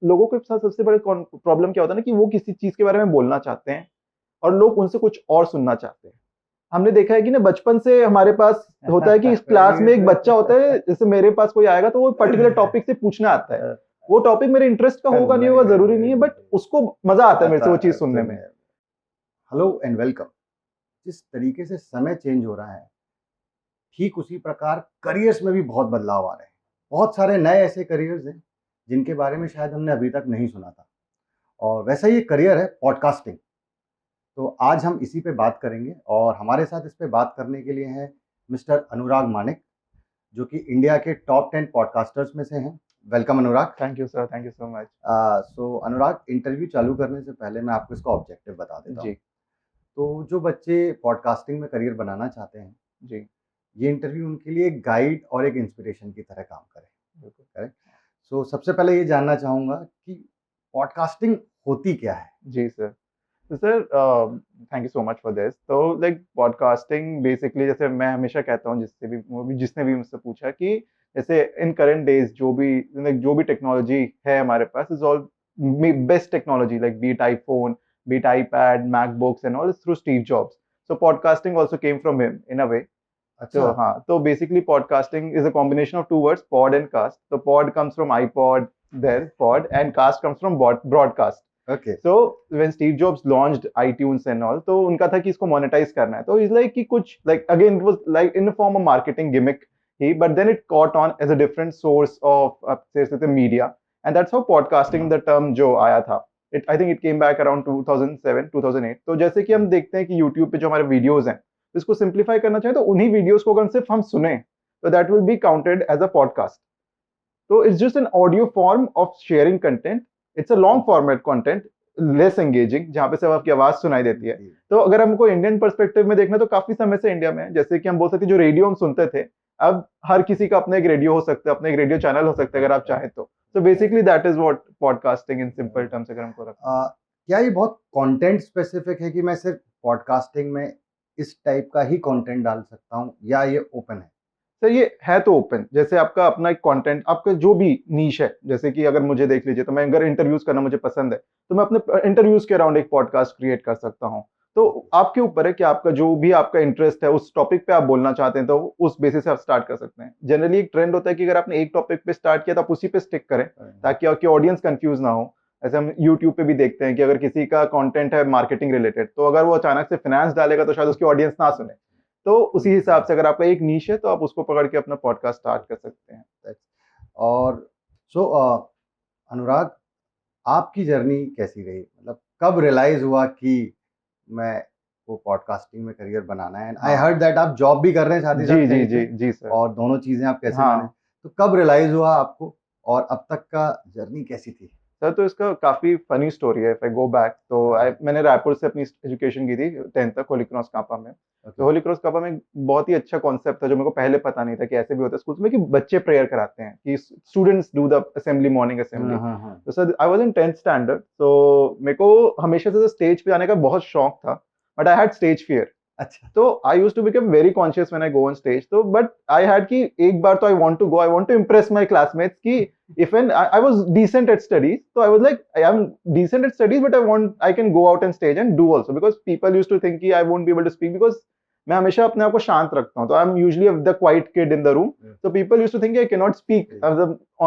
लोगों के साथ सबसे बड़ा प्रॉब्लम क्या होता है ना कि वो किसी चीज के बारे में बोलना चाहते हैं और लोग उनसे कुछ और सुनना चाहते हैं। हमने देखा है कि ना बचपन से हमारे पास होता है कि इस क्लास में एक बच्चा होता है, जैसे मेरे पास कोई आएगा तो वो पर्टिकुलर टॉपिक से पूछना आता है। वो टॉपिक मेरे इंटरेस्ट का होगा नहीं होगा जरूरी नहीं है, बट उसको मजा आता है मेरे से वो चीज सुनने में। Hello and welcome. जिस तरीके से समय चेंज हो रहा है, ठीक उसी प्रकार करियर्स में भी बहुत बदलाव आ रहे हैं। बहुत सारे नए ऐसे करियर्स हैं जिनके बारे में शायद हमने अभी तक नहीं सुना था, और वैसा ही एक करियर है पॉडकास्टिंग। तो आज हम इसी पे बात करेंगे, और हमारे साथ इस पे बात करने के लिए हैं मिस्टर अनुराग मानिक, जो कि इंडिया के टॉप 10 पॉडकास्टर्स में से हैं। Welcome Anurag. Thank you sir, thank you so much. So Anurag, interview चालू करने से पहले मैं आपको इसका ऑब्जेक्टिव बता देता हूँ। जी तो जो बच्चे पॉडकास्टिंग में करियर बनाना चाहते हैं, जी ये इंटरव्यू उनके लिए एक गाइड और एक इंस्पिरेशन की तरह काम करे। बिल्कुल। करेक्ट। सो सबसे पहले ये जानना चाहूँगा कि पॉडकास्टिंग होती क्या है? जी सर। तो sir thank you so much for this. तो लाइक पॉडकास्टिंग बेसिकली, जैसे मैं हमेशा कहता हूँ जिससे भी वो भी जिसने भी मुझसे पूछा कि जैसे इन करंट डेज जो भी टेक्नोलॉजी है हमारे पास is all best technology, like be it iPhone, be it iPad, MacBooks and all through Steve Jobs. So podcasting also came from him in a way. अच्छा। तो हाँ, तो basically podcasting is a combination of two words, pod and cast. तो pod comes from iPod, there pod, and cast comes from broadcast. Okay. So when Steve Jobs launched iTunes and all, तो उनका था कि इसको monetise करना है। तो is like कि कुछ like again it was like in form of marketing gimmick ही, but then it caught on as a different source of आप कह सकते media, and that's how podcasting the term जो आया था। It I think it came back around 2007 2008। तो जैसे कि हम देखते हैं कि यूट्यूब पे जो हमारे वीडियोज हैं, इसको सिंप्लीफाई करना चाहे तो उन्हीं वीडियोज को अगर सिर्फ हम सुने तो that will be counted as a podcast. So it's just an audio form of sharing content. It's a long format content, less engaging, जहाँ पे सिर्फ आपकी आवाज सुनाई देती है। तो अगर हमको इंडियन पर्सपेक्टिव में देखना, तो काफी समय से इंडिया में जैसे कि हम बोल सकते हैं जो रेडियो हम सुनते थे, अब हर किसी का अपना एक रेडियो हो सकता है, अपना एक रेडियो चैनल हो सकता है अगर आप चाहें तो basically that is what podcasting in simple terms अगर हमको रखना। क्या ये बहुत कंटेंट स्पेसिफिक है कि मैं सिर्फ पॉडकास्टिंग में इस टाइप का ही कंटेंट डाल सकता हूँ, या ये ओपन है? सर ये है तो ओपन, जैसे आपका अपना एक कंटेंट, आपका जो भी नीश है, जैसे कि अगर मुझे देख लीजिए तो मैं अगर इंटरव्यूज करना मुझे पसंद है, तो मैं अपने इंटरव्यूज के अराउंड एक पॉडकास्ट क्रिएट कर सकता हूँ। तो आपके ऊपर है कि आपका जो भी आपका इंटरेस्ट है उस टॉपिक पे आप बोलना चाहते हैं, तो उस बेसिस से आप स्टार्ट कर सकते हैं। जनरली एक ट्रेंड होता है कि अगर आपने एक टॉपिक पे स्टार्ट किया तो आप उसी पे स्टिक करें, ताकि आपकी ऑडियंस कंफ्यूज ना हो। ऐसे हम यूट्यूब पे भी देखते हैं कि अगर किसी का कंटेंट है मार्केटिंग रिलेटेड, तो अगर वो अचानक से फाइनेंस डालेगा तो शायद उसकी ऑडियंस ना सुने। तो उसी हिसाब से अगर आपका एक नीश है तो आप उसको पकड़ के अपना पॉडकास्ट स्टार्ट कर सकते हैं। और सो अनुराग, आपकी जर्नी कैसी रही? मतलब कब रियलाइज हुआ कि मैं वो पॉडकास्टिंग में करियर बनाना है? आई हर्ड दैट आप जॉब भी कर रहे हैं साथ ही जी साथ जी कहीं जी पे, जी सर। और दोनों चीजें आप कैसे मैनेज? हाँ तो कब रियलाइज हुआ आपको, और अब तक का जर्नी कैसी थी? सर, तो इसका काफी फनी स्टोरी है। इफ आई गो बैक तो मैंने रायपुर से अपनी एजुकेशन की थी 10th तक होली क्रॉस कापा में। तो होली क्रॉस कापा में एक बहुत ही अच्छा कॉन्सेप्ट था जो मेरे को पहले पता नहीं था कि ऐसे भी होता है स्कूल्स में कि बच्चे प्रेयर कराते हैं, कि students do the assembly, morning assembly. हाँ हाँ हाँ। तो sir I was in 10th standard, तो मेरे को हमेशा से स्टेज पे आने का बहुत शौक था, but I had stage fear. अच्छा। तो I used to become very conscious when I go on stage. तो बट आई हैड कि एक बार तो I want to impress my classmates कि if when I was decent at studies, so I was like, I am decent at studies, but I can go out and stage and do also, because people used to think कि I won't be able to speak because मैं हमेशा अपने आप को शांत रखता हूँ, तो I'm usually the quiet kid in the room, so people used to think I cannot speak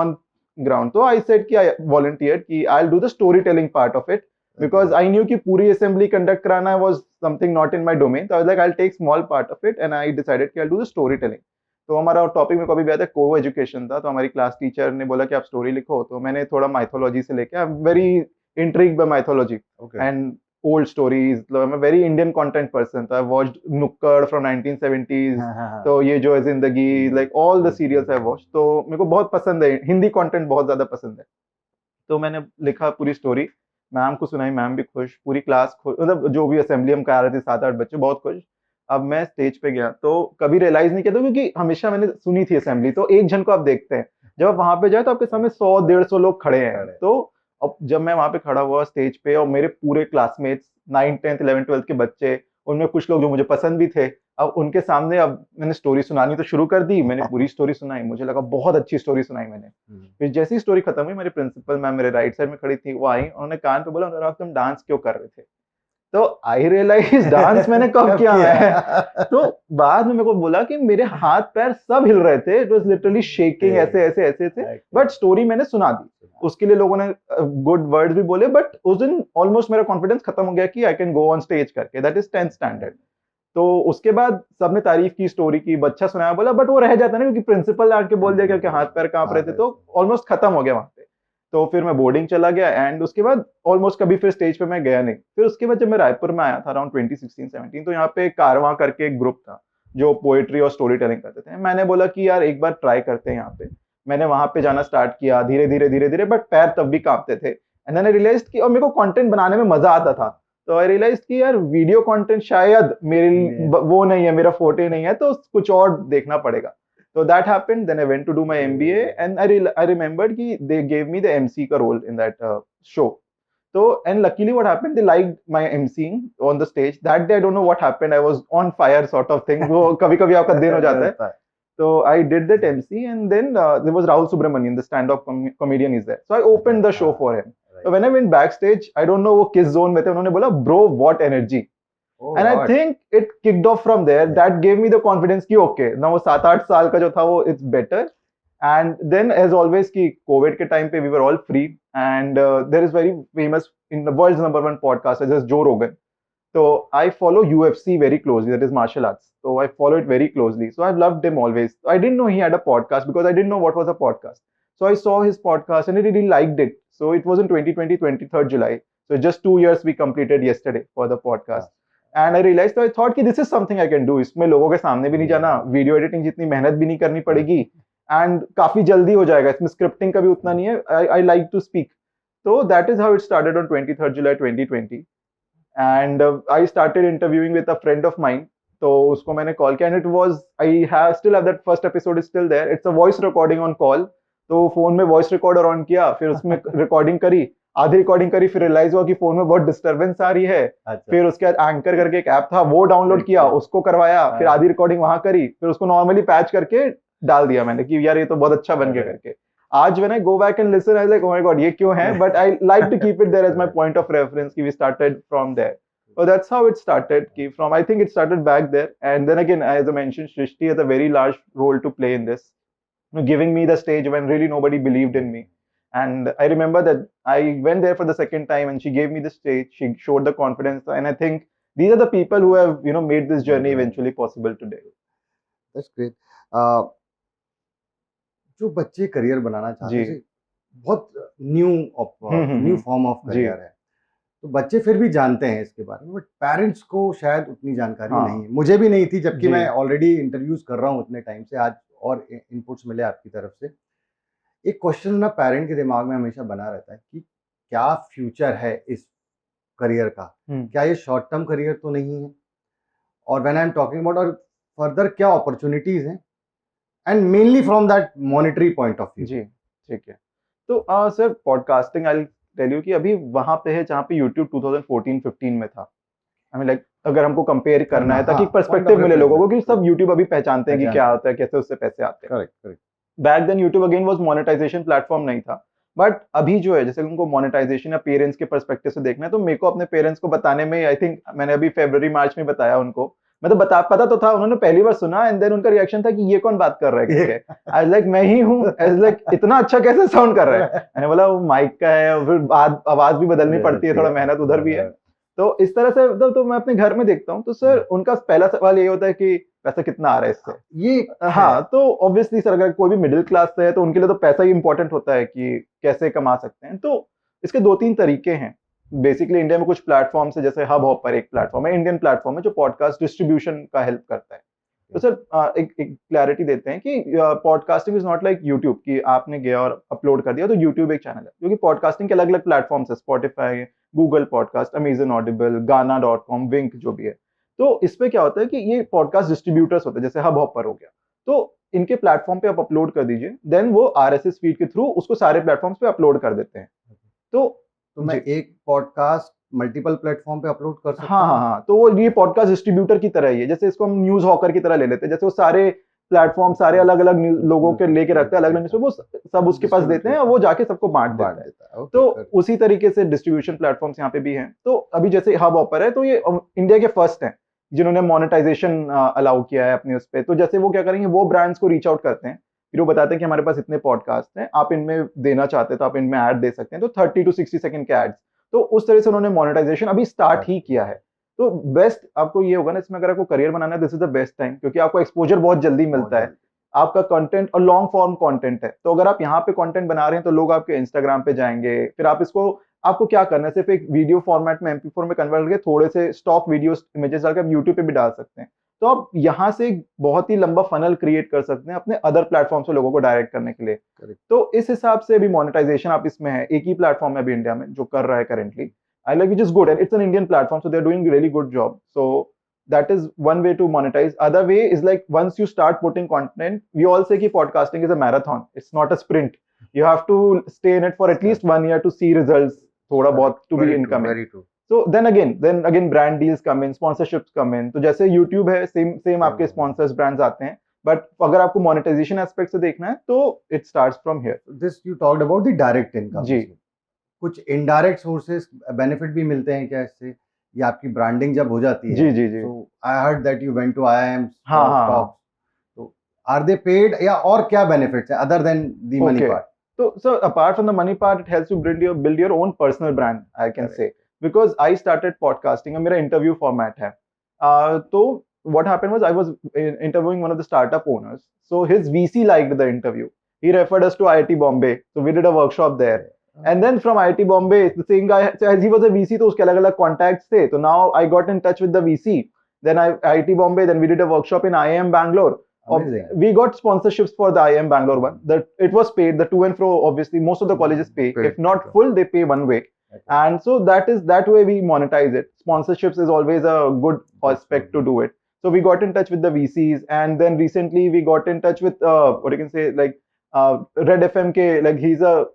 on ground. तो I said कि I volunteered कि I'll do the storytelling part of it, because I knew कि पूरी assembly conduct कराना was something not in my domain. So I was like, I'll take small part of it, and I decided कि I'll do the storytelling. तो हमारा topic में कभी भी आता है को एजुकेशन था, तो हमारी क्लास टीचर ने बोला कि आप स्टोरी लिखो, तो मैंने थोड़ा माइथोलॉजी से लेके, I am very intrigued by mythology and old stories. I am very Indian content person, तो आई वॉच्ड नुक्कड़ फ्रॉम 1970s। तो ये जो है जिंदगी, like all the serials I watch, तो मेरे को बहुत पसंद है, हिंदी कंटेंट बहुत ज्यादा पसंद है। तो मैंने लिखा पूरी स्टोरी, मैम को सुनाई, मैम भी खुश, पूरी क्लास खुश, मतलब जो भी असेंबली हम करा रहे थे 7-8 बच्चे बहुत खुश। अब मैं स्टेज पे गया तो कभी रियलाइज नहीं किया था, क्योंकि हमेशा मैंने सुनी थी असेंबली, तो एक जन को आप देखते हैं, जब आप वहां पे जाए तो आपके सामने 100-150 लोग खड़े हैं। तो अब जब मैं वहां पे खड़ा हुआ स्टेज पे, और मेरे पूरे classmates 9th 10th 11th 12th के बच्चे, उनमें कुछ लोग जो मुझे पसंद भी थे, अब उनके सामने अब मैंने स्टोरी सुनानी तो शुरू कर दी, मैंने पूरी स्टोरी सुनाई, मुझे लगा बहुत अच्छी स्टोरी सुनाई मैंने। फिर जैसी ही स्टोरी खत्म हुई, मेरी प्रिंसिपल मैम मेरे राइट साइड में खड़ी थी, वो आई, उन्होंने कान पे बोला, अनुराग तुम डांस क्यों कर रहे थे? तो आई रियलाइज डांस मैंने कब किया है। तो बाद में मेरे को बोला कि मेरे हाथ पैर सब हिल रहे थे, इट वाज लिटरली शेकिंग, ऐसे ऐसे ऐसे थे, बट स्टोरी मैंने सुना दी, उसके लिए लोगों ने गुड वर्ड्स भी बोले, बट उस दिन ऑलमोस्ट मेरा कॉन्फिडेंस खत्म हो गया कि I can go on stage करके, दैट इज 10th स्टैंडर्ड। तो उसके बाद सबने तारीफ की स्टोरी की, बच्चा सुनाया, बोला, बट वो रह जाता ना, क्योंकि प्रिंसिपल आके बोल दिया क्योंकि हाथ पैर कांप रहे थे, तो ऑलमोस्ट खत्म हो गया वहां पे। तो फिर मैं बोर्डिंग चला गया, एंड उसके बाद ऑलमोस्ट कभी फिर स्टेज पे मैं गया नहीं। फिर उसके बाद जब मैं रायपुर में आया था अराउंड 2016-17, तो यहाँ पे कारवां करके एक ग्रुप था जो पोएट्री और स्टोरी टेलिंग करते थे। मैंने बोला कि यार एक बार ट्राई करते हैं यहाँ पे। मैंने वहां पे जाना स्टार्ट किया, धीरे धीरे धीरे धीरे, बट पैर तब भी कांपते थे। एंड देन आई रियलाइज्ड कि, और मेरे को कंटेंट बनाने में मजा आता था, तो आई रियलाइज कि यार वीडियो कंटेंट शायद मेरे लिए वो नहीं है, मेरा फोटे नहीं है, तो कुछ और देखना पड़ेगा। So that happened. Then I went to do my MBA, and I remembered कि they gave me the MC का role in that show. So and luckily what happened, they liked my MCing on the stage. That day I don't know what happened. I was on fire sort of thing. वो कभी-कभी आपका दिन हो जाता है. So I did that MC, and then there was Rahul Subramanian, the stand-up comedian is there. So I opened the show for him. So when I went backstage, I don't know वो किस zone में थे, उन्होंने बोला, bro what energy. And I think it kicked off from there. That gave me the confidence कि okay, now वो 7-8 साल का जो था वो it's better. And then as always कि COVID के time पे we were all free, and there is very famous in the world's #1 podcast, such as Joe Rogan. So I follow UFC very closely, that is martial arts. So I follow it very closely. So I've loved him always. I didn't know he had a podcast because I didn't know what was a podcast. So I saw his podcast and I really liked it. So it was in 2020, 23rd July. So just 2 years we completed yesterday for the podcast. And I realise, तो I thought कि this is something I can do. इसमें लोगों के सामने भी नहीं जाना, video editing जितनी मेहनत भी नहीं करनी पड़ेगी, एंड काफी जल्दी हो जाएगा, इसमें स्क्रिप्टिंग का भी उतना नहीं है। I like to speak. तो that is how it started on 23rd July 2020, and I started interviewing with a friend of mine. तो उसको मैंने कॉल किया, and it was, I have still have that first episode is still there, it's a voice recording on call. तो phone में voice recorder on किया, फिर उसमें recording करी, आधी रिकॉर्डिंग करी, फिर रियलाइज हुआ कि फोन में बहुत डिस्टर्बेंस आ रही है। फिर उसके बाद एंकर करके एक ऐप था, वो डाउनलोड किया, उसको करवाया, फिर आधी रिकॉर्डिंग वहां करी, फिर उसको नॉर्मली पैच करके डाल दिया मैंने कि यार ये तो बहुत अच्छा बन गया करके। आज when I go back and listen, I like oh my god ये क्यों है, but I like to keep it there as my point of reference कि we started from there. So that's how it started. From, I think it started back there, and then again, as I mentioned, Shrishti has a very large role to play in this, giving me the stage when really nobody believed in me. And I remember that I went there for the second time, and she gave me the stage. She showed the confidence, and I think these are the people who have made this journey eventually possible today. That's great. जो बच्चे career बनाना चाहते हैं, बहुत new form of career है, तो बच्चे फिर भी जानते हैं इसके बारे में, बट पेरेंट्स को शायद उतनी जानकारी नहीं है। मुझे भी नहीं थी, जबकि मैं ऑलरेडी इंटरव्यूज कर रहा हूँ उतने टाइम से, आज और इनपुट्स मिले आपकी तरफ से। एक क्वेश्चन ना पेरेंट के दिमाग में हमेशा बना रहता है कि क्या फ्यूचर है इस करियर का, क्या ये शॉर्ट टर्म करियर तो नहीं है, और when I am talking about, और फर्दर क्या अपॉर्चुनिटीज हैं, and mainly from that monetary point of view. जी ठीक है। तो sir podcasting I tell you कि अभी वहां पे है जहाँ पे यूट्यूब 2014-15 में था। आई मीन लाइक अगर हमको कंपेयर करना है ताकि पर्सपेक्टिव मिले लोगों को कि सब यूट्यूब अभी पहचानते हैं कि क्या होता है, कैसे उससे पैसे आते हैं। Correct. Back then YouTube again was monetisation platform नहीं था, बट अभी जो है जैसे उनको मोनेटाइजेशन या पेरेंट्स के पर्सपेक्टिव से देखना है, तो मेरे को अपने पेरेंट्स को बताने में आई थिंक मैंने अभी फरवरी मार्च में बताया उनको, मैं तो पता तो था, उन्होंने पहली बार सुना एंड देन उनका रिएक्शन था कि ये कौन बात कर रहा है करके। आई लाइक मैं ही हूँ, आई लाइक इतना अच्छा कैसे साउंड कर रहा है। मैंने बोला वो माइक का है, और फिर आवाज भी बदलनी पड़ती है, थोड़ा मेहनत उधर भी है। तो इस तरह से तो मैं अपने घर में देखता हूँ, तो सर उनका पहला सवाल ये होता है कि पैसा कितना आ रहा है इससे। ये हाँ, तो ऑब्वियसली सर अगर कोई भी मिडिल क्लास से है तो उनके लिए तो पैसा ही इंपॉर्टेंट होता है कि कैसे कमा सकते हैं। तो इसके 2-3 तरीके हैं। बेसिकली इंडिया में कुछ प्लेटफॉर्म्स है, जैसे हब हॉपर एक प्लेटफॉर्म है, इंडियन प्लेटफॉर्म है जो पॉडकास्ट डिस्ट्रीब्यूशन का हेल्प करता है। तो सर एक क्लैरिटी देते हैं कि podcasting is not like YouTube कि आपने गया और अपलोड कर दिया, तो यूट्यूब एक चैनल है, क्योंकि पॉडकास्टिंग के अलग अलग प्लेटफॉर्म्स है, Spotify, Google podcast, Amazon Audible, Gaana dot com, Wynk जो भी है। तो इसमें क्या होता है कि ये पॉडकास्ट डिस्ट्रीब्यूटर्स होते हैं, जैसे हब हॉपर हो गया, तो इनके प्लेटफॉर्म पे आप अपलोड कर दीजिए, देन वो आरएसएस फीड के थ्रू उसको सारे प्लेटफॉर्म्स पे अपलोड कर देते हैं। तो मैं एक पॉडकास्ट मल्टीपल प्लेटफॉर्म पे अपलोड कर सकता हाँ हूँ? हाँ हाँ, तो वो ये पॉडकास्ट डिस्ट्रीब्यूटर की तरह ही है, जैसे इसको हम न्यूज हॉकर की तरह ले लेते हैं, जैसे वो सारे प्लेटफॉर्म सारे अलग अलग लोगों के लेके रखते हैं, अलग अलग न्यूज, वो सब उसके पास देते हैं और वो जाके सबको बांट बांट देता है। देता है। ओके, तो करेक्ट। उसी तरीके से डिस्ट्रीब्यूशन प्लेटफॉर्म्स यहाँ पे भी हैं। तो अभी जैसे हब ऑपर है, तो ये इंडिया के फर्स्ट हैं जिन्होंने मोनेटाइजेशन अलाउ किया है अपने उस पे। तो जैसे वो क्या करेंगे, वो ब्रांड्स को रीच आउट करते हैं, फिर वो बताते हैं कि हमारे पास इतने पॉडकास्ट हैं, आप इनमें देना चाहते हैं तो आप इनमें ऐड दे सकते हैं, तो 30 to 60 सेकंड के एड्स। तो उस तरह से उन्होंने मोनेटाइजेशन अभी स्टार्ट ही किया है। तो बेस्ट आपको ये होगा ना इसमें, अगर आपको करियर बनाना है, this is the best time, क्योंकि आपको एक्सपोजर बहुत जल्दी बहुत मिलता है। जल्दी। आपका कंटेंट और लॉन्ग फॉर्म कंटेंट है, तो अगर आप यहाँ पे कंटेंट बना रहे हैं तो लोग आपके इंस्टाग्राम पे जाएंगे, फिर आप इसको, आपको क्या करना है, सिर्फ एक वीडियो फॉर्मेट में MP4 में कन्वर्ट करके थोड़े से स्टॉक वीडियोस इमेजेस डालकर आप यूट्यूब पे भी डाल सकते हैं। तो आप यहाँ से एक बहुत ही लंबा फनल क्रिएट कर सकते हैं अपने अदर प्लेटफॉर्म से लोगों को डायरेक्ट करने के लिए। करेक्ट। तो इस हिसाब से अभी मोनेटाइजेशन आप इसमें है, एक ही प्लेटफॉर्म है अभी इंडिया में जो कर रहा है currently. I like, which is good, and it's an Indian platform, so they're doing a really good job. So that is one way to monetize. Other way is like once you start putting content, we all say कि podcasting is a marathon. It's not a sprint. You have to stay in it for at least 1 year to see results. थोड़ा बहुत to be incoming. Very true. So then again brand deals come in, sponsorships come in. तो जैसे YouTube है, same आपके sponsors brands आते हैं. But अगर आपको monetization aspect से देखना है तो it starts from here. This you talked about the direct income. जी। कुछ इनडायरेक्ट सोर्सेस बेनिफिट भी मिलते हैं क्या इससे, या आपकी ब्रांडिंग जब हो जाती है? जी जी जी। So I heard that you went to IIM हाँ हाँ हाँ। टॉक्स, तो आर दे पेड, या और क्या बेनिफिट्स है other than the money Okay. Part? So apart from the money part, it helps you build your own personal brand, I can Correct. say. Because I started podcasting और मेरा interview format है. तो what happened was I was interviewing one of the startup owners. So his VC liked the interview. He referred us to IIT Bombay. So we did a workshop there. And then from IIT Bombay, the same guy, so as he was a VC, तो उसके अलग अलग contacts थे. So now I got in touch with the VC. Then IIT Bombay. Then we did a workshop in IIM Bangalore. Amazing. We got sponsorships for the IIM Bangalore one. That it was paid. The to and fro, obviously, most of the colleges pay. Paid, If not sure. full, they pay one way. Okay. And so that way we monetize it. Sponsorships is always a good aspect to do it. So we got in touch with the VCs, and then recently we got in touch with what you can say, like Red FM K, like he's a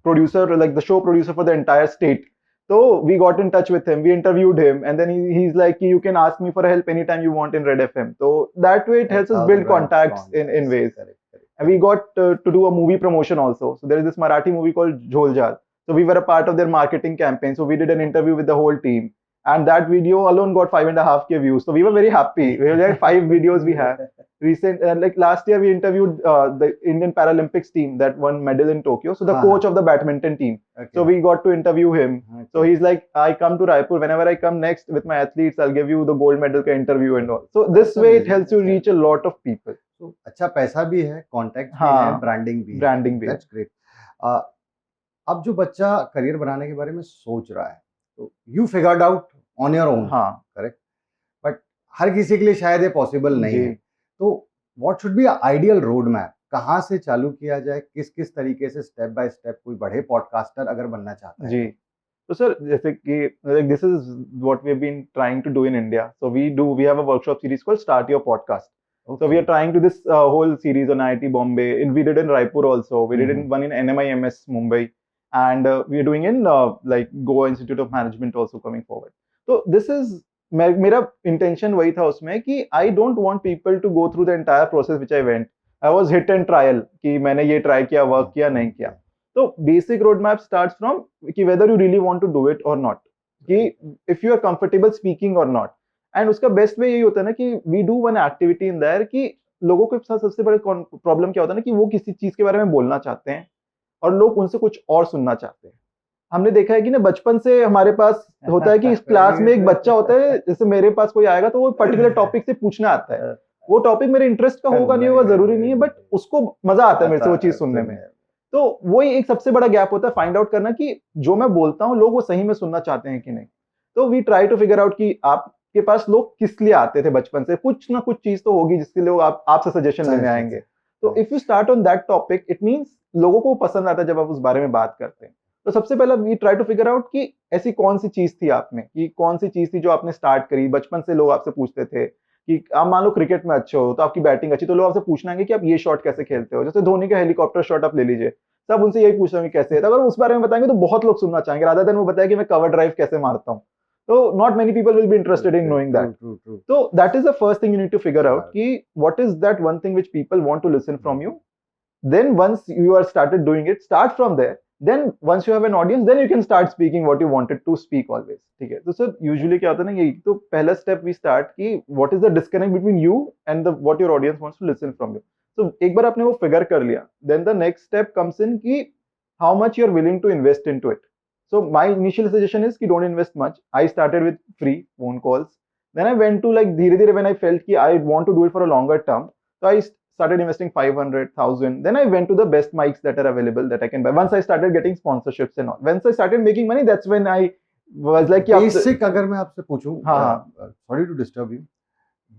producer, like the show producer for the entire state. So we got in touch with him, we interviewed him, and then he's like, you can ask me for help anytime you want in Red FM. So that way it helps us build contacts in ways. Correct. And we got to do a movie promotion also. So there is this Marathi movie called Jholjal. So we were a part of their marketing campaign. So we did an interview with the whole team. And that video alone got 5.5K views. So we were very happy. We were like 5 videos we have. Like last year we interviewed the Indian Paralympics team that won medal in Tokyo. So the coach of the badminton team. Okay. So we got to interview him. Okay. So he's like, I come to Raipur. Whenever I come next with my athletes, I'll give you the gold medal ka interview and all. So this way it helps you reach a lot of people. तो अच्छा पैसा भी है, contact भी हाँ, है, branding भी branding भी है. That's great. अब जो बच्चा करियर बनाने के बारे में सोच रहा है, तो you figured out on your own, हाँ, करेक्ट, बट हर किसी के लिए शायद ये पॉसिबल नहीं जी. है। तो what should be ideal road map, कहाँ से चालू किया जाए, किस किस तरीके से स्टेप बाय स्टेप कोई बड़े पॉडकास्टर अगर बनना चाहता है? जी. तो सर जैसे कि this is what we have been trying to do in India. So we have a workshop series called start your podcast. So we are trying to this whole series on IIT Bombay. We did in Raipur also. We did in one in NMIMS Mumbai, and we are doing in like Goa Institute of Management also coming forward. So this is मेरा intention वही था उसमें कि I don't want people to go through the entire process which I went. I was hit and trial कि मैंने ये try किया, work किया, नहीं किया. तो basic roadmap starts from कि whether you really want to do it or not. कि if you are comfortable speaking or not. And उसका बेस्ट वे यही होता है ना कि we do one activity in there कि लोगों के साथ सबसे बड़ा प्रॉब्लम क्या होता है ना कि वो किसी चीज के बारे में बोलना चाहते हैं और लोग उनसे कुछ और सुनना चाहते हैं. हमने देखा है कि ना बचपन से हमारे पास होता है कि इस क्लास में एक बच्चा होता है, जैसे मेरे पास कोई आएगा तो वो पर्टिकुलर टॉपिक से पूछना आता है. वो टॉपिक मेरे इंटरेस्ट का होगा नहीं होगा जरूरी नहीं है, बट उसको मजा आता है मेरे से वो चीज सुनने में. तो वही एक सबसे बड़ा गैप होता है, फाइंड आउट करना कि जो मैं बोलता हूँ लोग वो सही में सुनना चाहते हैं कि नहीं. तो we try to figure out कि आपके पास लोग किस लिए आते थे बचपन से, कुछ ना कुछ चीज तो होगी जिसके लिए लोग आपसे सजेशन लेने आएंगे. तो if you start on that topic, it means लोगों को पसंद आता है जब आप उस बारे में बात करते हैं. तो सबसे पहला we try to figure out कि ऐसी कौन सी चीज थी आप में, कि कौन सी चीज थी जो आपने स्टार्ट करी. बचपन से लोग आपसे पूछते थे कि आप मान लो क्रिकेट में अच्छे हो तो आपकी बैटिंग अच्छी, तो लोग आपसे पूछना है कि आप ये शॉट कैसे खेलते हो. जैसे धोनी का हेलीकॉप्टर शॉट आप ले लीजिए, सब उनसे यही पूछ रहे हैं कि कैसे है, तो अगर उस बारे में बताएंगे तो बहुत लोग सुनना चाहेंगे, रादर देन वो बताए कि मैं कवर ड्राइव कैसे मारता हूँ। तो not many people will be interested in knowing that. True So that is the first thing you need to figure out कि what is that one thing which people want to listen from you. Then once you are started doing it, start from there. Then once you have an audience, then you can start speaking what you wanted to speak always. ठीक है, तो sir usually क्या होता है ना, यही तो पहला स्टेप वी स्टार्ट कि what is the disconnect between you and the what your audience wants to listen from you. So एक बार आपने वो फिगर कर लिया, then the next step comes in कि how much you are willing to invest into it. So my initial suggestion is कि don't invest much. I started with free phone calls. Then I went to like धीरे धीरे when I felt कि I want to do it for a longer term, so I started investing 500,000. Then I went to the best mics that are available that I can buy. Once I started getting sponsorships and all, once I started making money, that's when I was like कि basic अगर मैं आपसे पूछूं, हाँ sorry to disturb you,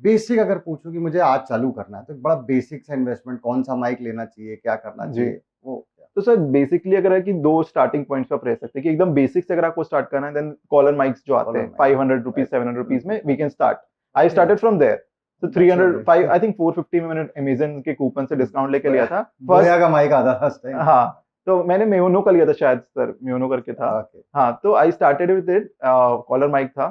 basic अगर पूछूं कि मुझे आज चालू करना है तो बड़ा बेसिक सा इन्वेस्टमेंट, कौन सा माइक लेना चाहिए, क्या करना जी। चाहिए, वो क्या? तो सर बेसिकली अगर है कि दो स्टार्टिंग पॉइंट्स पे आप रह सकते हैं कि एकदम बेसिक से अगर आपको स्टार्ट करना है, देन कॉलर माइक्स जो आते हैं 500 रुपीज 700 रुपीज में we can start. I started from there. तो 300 आई थिंक 450 में मैंने अमेजन के कूपन से डिस्काउंट लेके लिया था। बोया का माइक आता था उस टाइम। हाँ, तो मैंने मेयोनो का लिया था शायद, सर मेयोनो करके था। हाँ, तो I started with it, collar mike था,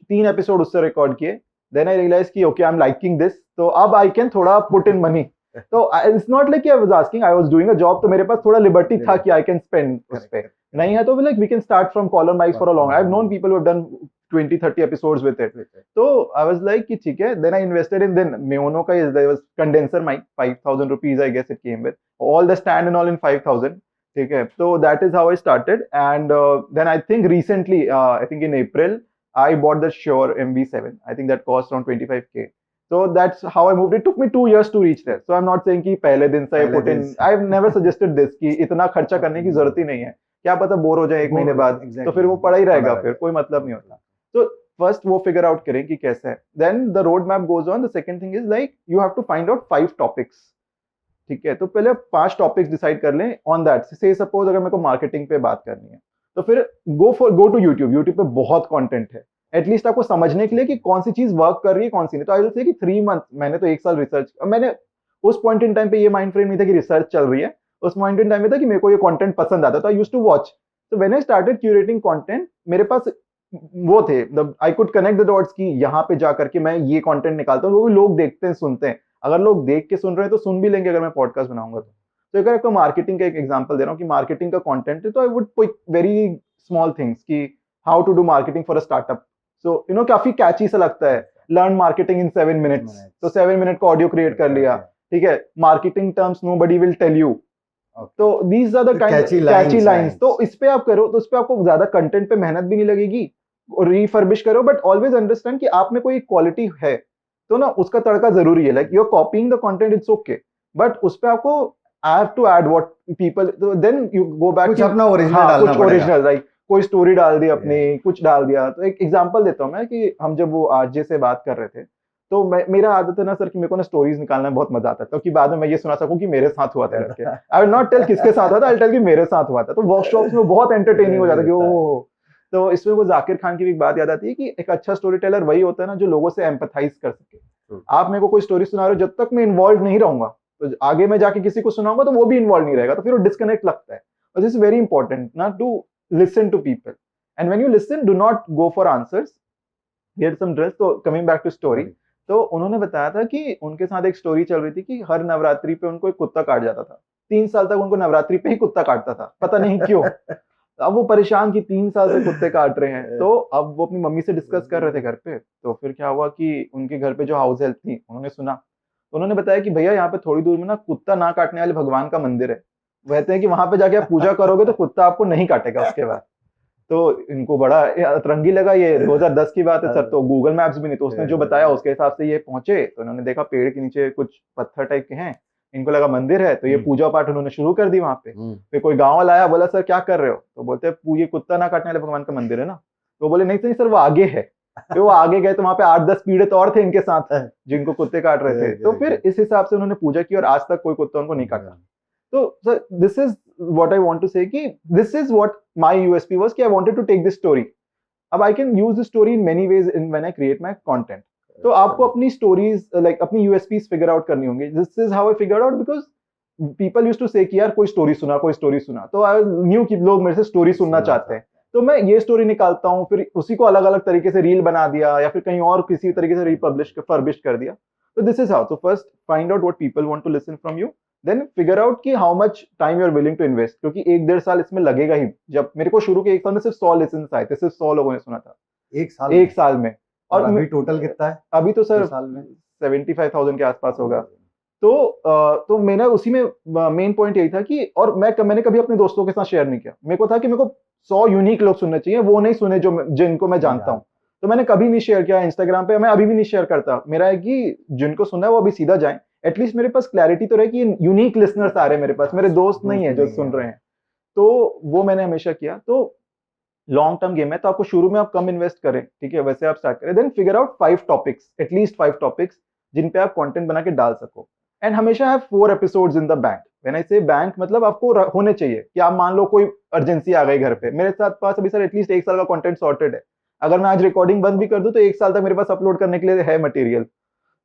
3 एपिसोड उससे रिकॉर्ड किए। देन आई रियलाइज कि okay I am liking this, तो अब आई कैन थोड़ा पुट इन मनी। तो it's not like I was asking, I was doing a job, तो मेरे पास थोड़ा लिबर्टी था कि आई कैन स्पेंड उस पे। नहीं है तो like we can start from collar mic for a long, I have known people who have done 20-30 episodes with it. तो आई वाज लाइक कि ठीक है, then I invested in, then मेयोनो का there was condenser mic 5000 rupees I guess it came with all the stand and all in 5000। ठीक है, तो that is how I started and then I think recently I think in April I bought the Shure MV7. I think that cost around 25K. So that's how I moved. It took me 2 years to reach there. So I'm not saying कि पहले दिन से I put in. I've never suggested this कि इतना खर्चा करने की जरूरत ही नहीं है। क्या पता बोर हो जाए 1 महीने बाद, तो फिर वो पड़ा ही रहेगा, फिर कोई मतलब नहीं होता। तो फर्स्ट वो फिगर आउट करें कि कैसे है। Then the road map goes on. The second thing is like you have to find out 5 topics. ठीक है, तो पहले 5 टॉपिक्स डिसाइड कर लें ऑन दैट। से सपोज अगर मेरे को मार्केटिंग पे बात करनी है, तो फिर गो टू यूट्यूब। यूट्यूब पे बहुत कंटेंट है, एटलीस्ट आपको समझने के लिए कि कौन सी चीज वर्क कर रही है कौन सी नहीं। तो आई विल से कि 3 मंथ, मैंने तो 1 साल रिसर्च, मैंने उस पॉइंट इन टाइम पे ये माइंड फ्रेम नहीं था कि रिसर्च चल रही है, उस पॉइंट इन टाइम में था कि मेरे को ये कंटेंट पसंद आता, तो आई यूज्ड टू वॉच। तो when I started curating content, मेरे पास वो थे, I could connect the dots कि यहाँ पे जा करके मैं ये कंटेंट निकालता हूँ, वो भी लोग देखते हैं सुनते हैं। अगर लोग देख के सुन रहे हैं तो सुन भी लेंगे अगर मैं पॉडकास्ट बनाऊंगा तो अगर आपको मार्केटिंग का एक एग्जांपल दे रहा हूँ कि मार्केटिंग का कंटेंट है, तो I would pick very small things कि how to do marketing for a startup. So you know काफी कैची सा लगता है, लर्न मार्केटिंग इन 7 मिनट्स, तो 7 मिनट का ऑडियो क्रिएट कर लिया। ठीक है, marketing terms nobody will tell you, तो these are the catchy lines. तो इस पे आप करो, तो इस पे आपको ज्यादा कंटेंट पे मेहनत भी नहीं लगेगी, और रिफर्बिश करो, बट ऑलवेज अंडरस्टैंड कि आप में कोई क्वालिटी है तो ना उसका तड़का जरूरी है। Like you are copying the content, it's okay, but उस पे आपको I have to add what people, then you go back कुछ अपना ओरिजिनल डालना कुछ ओरिजिनल, लाइक कोई स्टोरी डाल दी अपनी, कुछ डाल दिया। तो एक एग्जांपल देता हूँ मैं कि हम जब वो आरजे से बात कर रहे थे, तो मेरा आदत है ना सर कि मेरे को ना स्टोरीज निकालना बहुत मजा आता था, कि बाद में मैं ये सुना सकूं कि मेरे साथ हुआ था करके। आई विल नॉट टेल किसके साथ हुआ था, आई विल टेल कि मेरे साथ हुआ था। तो वर्कशॉप्स में बहुत एंटरटेनिंग हो जाता है कि ओ। तो इसमें वो जाकिर खान की भी एक बात याद आती है कि एक अच्छा स्टोरी टेलर वही होता है ना जो लोगों से एम्पैथाइज कर सके। आप मेरे को कोई स्टोरी सुना रहे हो, जब तक मैं इन्वॉल्व नहीं रहूंगा, तो आगे मैं जाके किसी को सुनाऊंगा तो वो भी इन्वॉल्व नहीं रहेगा, तो फिर वो डिस्कनेक्ट लगता है। और दिस इज वेरी इंपॉर्टेंट ना, to listen to people, and when you listen do not go for answers, get some drills. तो कमिंग बैक टू स्टोरी, तो उन्होंने बताया था कि उनके साथ एक स्टोरी चल रही थी कि हर नवरात्रि पे उनको एक कुत्ता काट जाता था। 3 साल तक उनको नवरात्रि पे ही कुत्ता काटता था, पता नहीं क्यों। अब वो परेशान कि 3 साल से कुत्ते काट रहे हैं। तो अब वो अपनी मम्मी से डिस्कस कर रहे थे घर पे, तो फिर क्या हुआ कि उनके घर पे जो हाउस हेल्प थी उन्होंने सुना, तो उन्होंने बताया कि भैया यहाँ पे थोड़ी दूर में ना कुत्ता ना काटने वाले भगवान का मंदिर है, कहते हैं कि वहां पे जाके आप पूजा करोगे तो कुत्ता आपको नहीं काटेगा उसके बाद। तो इनको बड़ा अतरंगी लगा, ये 2010 की बात है सर, तो गूगल मैप्स भी नहीं, तो उसने जो बताया उसके हिसाब से ये पहुंचे। तो इन्होंने देखा पेड़ के नीचे कुछ पत्थर टाइप के हैं, इनको लगा मंदिर है, तो ये पूजा पाठ उन्होंने शुरू कर दी वहां पे। फिर कोई गांव वाला आया, बोला सर क्या कर रहे हो, तो बोलते हैं ये कुत्ता ना काटने वाले भगवान का मंदिर है ना। तो बोले नहीं सर वो आगे है। फिर वो आगे गए तो वहां पे 8-10 पीड़ित और थे इनके साथ जिनको कुत्ते काट रहे थे। तो फिर इस हिसाब से उन्होंने पूजा की और आज तक कोई कुत्ता उनको नहीं काटा। तो sir this is what I want to say कि this is what my USP was कि I wanted to take this story. अब I can use this story in many ways in when I create my content. तो आपको अपनी stories like अपनी USPs figure out करनी होंगी. This is how I figured out because people use to say कि यार कोई स्टोरी सुना, तो आई न्यू कि लोग मेरे से स्टोरी सुनना चाहते हैं, तो मैं ये स्टोरी निकालता हूँ, फिर उसी को अलग अलग तरीके से रील बना दिया या फिर कहीं और किसी तरीके से रिपब्लिश फर्बिश कर दिया. तो दिस इज हाउ. तो first find out what people want to listen from you, then figure out कि how much time you are willing to invest, क्योंकि 1-1.5 साल इसमें लगेगा ही. जब मेरे को शुरू के 1 साल में सिर्फ 100 लिसन्स आए थे, सिर्फ 100 लोगों ने सुना था एक साल 1 साल में. और और अभी टोटल कितना है अभी तो 2 सर साल में? 75,000 के आसपास होगा. तो मैंने उसी में मेन पॉइंट यही था कि, और मैंने कभी अपने दोस्तों के साथ शेयर नहीं किया. मेरे को था कि मेरे को 100 यूनिक लोग सुनने चाहिए, वो नहीं सुने जो जिनको मैं जानता हूँ. तो मैंने कभी नहीं शेयर किया इंस्टाग्राम पे, मैं अभी भी नहीं शेयर करता. मेरा है कि जिनको सुनना है वो अभी सीधा जाएं, एटलीस्ट मेरे पास क्लैरिटी तो रहे कि यूनिक लिसनर्स आ रहे हैं मेरे पास, मेरे दोस्त नहीं है जो सुन रहे हैं. तो वो मैंने हमेशा किया. तो लॉन्ग टर्म गेम है, तो आपको शुरू में आप कम इन्वेस्ट करें, ठीक है, वैसे आप स्टार्ट करें. Then figure out 5 topics, at least 5 topics जिन पे आप कंटेंट बना के डाल सको. एंड हमेशा have 4 episodes in the bank. When I say bank, मतलब आपको होने चाहिए कि आप मान लो कोई अर्जेंसी आ गई घर पे. मेरे साथ पास अभी सर एटलीस्ट 1 साल का कंटेंट सॉर्टेड है. अगर मैं आज रिकॉर्डिंग बंद भी कर दूं तो 1 साल तक मेरे पास अपलोड करने के लिए है मटेरियल.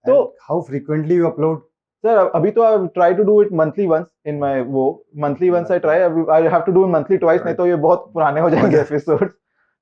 तो how frequently you upload? Sir अभी तो I try to do it monthly once in my वो monthly once I try. I have to do monthly twice, नहीं तो ये बहुत पुराने हो जाएंगे एपिसोड्स.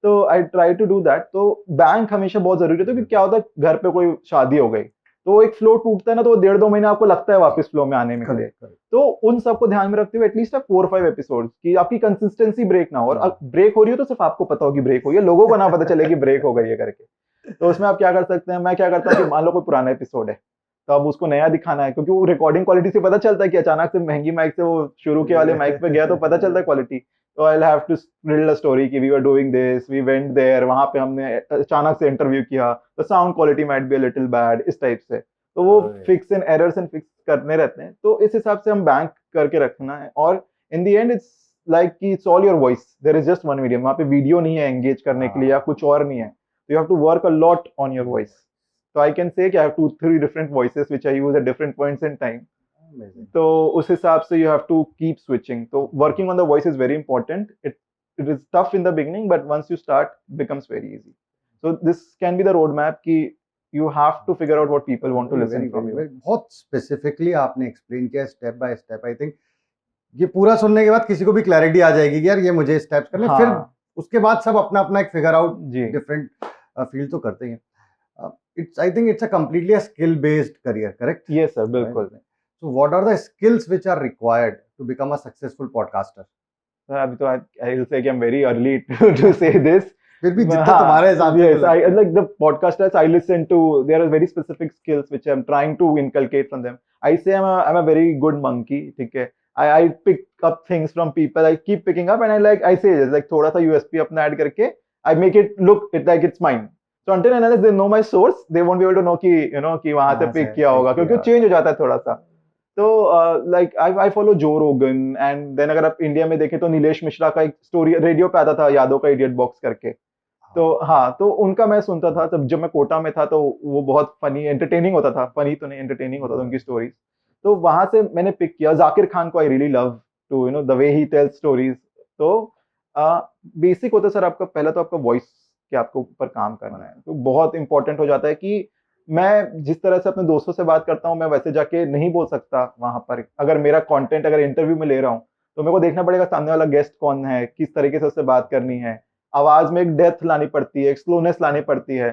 तो I try to do that. तो बैंक हमेशा बहुत जरूरी है, क्योंकि क्या होता है घर पे कोई शादी हो गई तो एक फ्लो टूटता है ना, तो 1.5-2 महीने आपको लगता है वापस फ्लो में आने में के लिए. तो उन सबको ध्यान में रखते हुए एटलीस्ट 4-5 एपिसोड की आपकी कंसिस्टेंसी ब्रेक ना हो. और ब्रेक हो रही हो तो सिर्फ आपको पता हो कि ब्रेक हो रही है, लोगों को ना पता चले कि ब्रेक हो गई है करके. तो उसमें आप क्या कर सकते हैं, मैं क्या करता हूँ कि मान लो कोई पुराना एपिसोड है तो अब उसको नया दिखाना है, क्योंकि वो रिकॉर्डिंग क्वालिटी से पता चलता है कि अचानक से महंगी माइक से वो शुरू के वाले माइक पे गया तो पता चलता है क्वालिटी. तो I have to build a story कि we were doing this, we went there, वहां पे हमने अचानक से इंटरव्यू किया, तो sound quality might be a little bad, इस टाइप से. तो वो fix and errors and fix करने रहते हैं. तो इस हिसाब से हम बैंक करके रखना है. और in the end it's like कि it's all your voice, there is just one medium. वहां पे वीडियो नहीं है एंगेज करने के लिए या कुछ और नहीं है. You have to work a lot on your voice. So I can say कि I have 2-3 different voices which I use at different points in time. Amazing. तो उस हिसाब से you have to keep switching. तो working on the voice is very important. It is tough in the beginning, but once you start, becomes very easy. So this can be the roadmap कि you have to figure out what people want to listen from you. बहुत specifically आपने explain किया step by step. I think ये पूरा सुनने के बाद किसी को भी क्लैरिटी आ जाएगी कि यार ये मुझे स्टेप्स करने. हाँ. फिर उसके बाद सब अपना अपना एक फिगर आउट जी. डिफरेंट फील तो करते हैं. It's I think it's a completely a skill based career, correct? Yes sir, बिल्कुल. So what are the skills which are required to become a successful podcaster? Sir, अभी तो I will say कि I'm very early to say this. फिर भी जितना तुम्हारे हिसाब से. Yes, I like the podcasters I listen to. There are very specific skills which I'm trying to inculcate from them. I say I'm a very good monkey, ठीक है. I pick up things from people. I keep picking up and I say like थोड़ा सा USP अपना add करके I make it look like it's mine. So until and unless they know my source, they won't be able to know कि कि वहां से pick किया होगा, क्योंकि चेंज हो जाता है थोड़ा सा. तो लाइक आई फॉलो जो रोगन. एंड देन अगर आप इंडिया में देखें तो नीलेश मिश्रा का एक स्टोरी रेडियो पे आता था, यादों का इडियट बॉक्स करके. तो हाँ, तो उनका मैं सुनता था तब जब मैं कोटा में था. तो वो बहुत फनी एंटरटेनिंग होता था, फनी तो नहीं एंटरटेनिंग होता था उनकी स्टोरीज. तो वहां से मैंने पिक किया. जाकिर खान को I really love to the way he tells stories. तो बेसिक होता है सर आपका, पहला तो आपका वॉइस कि आपको ऊपर काम करना है. तो बहुत इंपॉर्टेंट हो जाता है कि मैं जिस तरह से अपने दोस्तों से बात करता हूँ मैं वैसे जाके नहीं बोल सकता वहां पर. अगर मेरा कंटेंट अगर इंटरव्यू में ले रहा हूँ तो मेरे को देखना पड़ेगा सामने वाला गेस्ट कौन है, किस तरीके से उससे बात करनी है, आवाज में एक डेप्थ लानी पड़ती है, एक स्लोनेस लानी पड़ती है.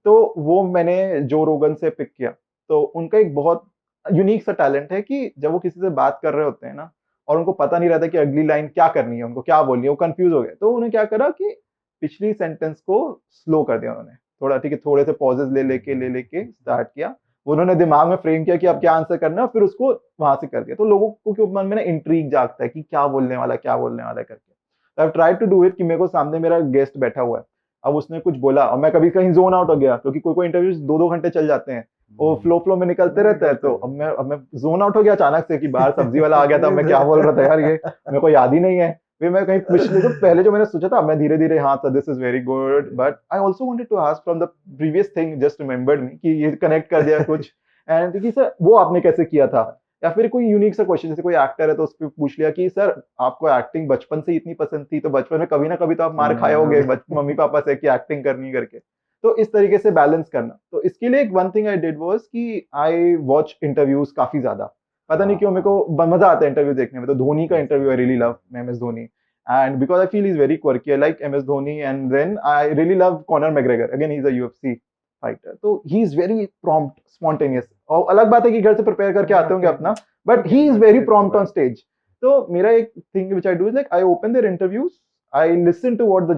तो वो मैंने जो रोगन से पिक किया. तो उनका एक बहुत यूनिक सा टैलेंट है कि जब वो किसी से बात कर रहे होते हैं ना और उनको पता नहीं रहता कि अगली लाइन क्या करनी है, उनको क्या बोलनी है, वो कंफ्यूज हो गए. तो उन्होंने क्या करा कि पिछली सेंटेंस को स्लो कर दिया उन्होंने थोड़ा, ठीक है, थोड़े से पॉजेस ले लेके स्टार्ट किया. उन्होंने दिमाग में फ्रेम किया कि अब क्या आंसर करना है, फिर उसको वहां से कर दिया. तो लोगों को क्यों मन में ना इंट्रीग जागता है कि क्या बोलने वाला करके. तो I try to do it कि मेरे को सामने मेरा गेस्ट बैठा हुआ है, अब उसने कुछ बोला और मैं कभी कहीं जोन आउट हो गया, क्योंकि कोई इंटरव्यूज 2-2 घंटे चल जाते हैं, वो फ्लो में निकलते रहता है. तो अब मैं जोन आउट हो गया अचानक से कि बाहर सब्जी वाला आ गया था, मैं क्या बोल रहा था यार ये मेरे को याद ही नहीं है. फिर मैं कहीं पिछले जो पहले जो मैंने सोचा था मैं धीरे धीरे हाँ sir this is very good, but I also wanted to ask from the previous thing, just remembered me कि ये कनेक्ट कर दिया कुछ. एंड कि सर वो आपने कैसे किया था, या फिर कोई यूनिक सा क्वेश्चन, जैसे कोई एक्टर है तो उस पर पूछ लिया कि सर आपको एक्टिंग बचपन से इतनी पसंद थी तो बचपन में कभी ना कभी तो आप मार खाए होगे मम्मी पापा से कि एक्टिंग करनी करके. तो इस तरीके से बैलेंस करना. तो इसके लिए एक one thing I did was कि आई वॉच इंटरव्यूज काफी ज्यादा, पता नहीं क्यों मेरे को मजा आता है इंटरव्यू देखने में। तो धोनी का interview I really love, M S Dhoni, and because I feel he's very quirky, I like MS Dhoni, and then I really love Conor McGregor. Again, he's a UFC fighter, so he's very prompt, spontaneous. और अलग बात है कि घर से prepare करके आते होंगे अपना, but he is very prompt on stage. तो मेरा एक thing which I do is like I open their interviews, I listen to what the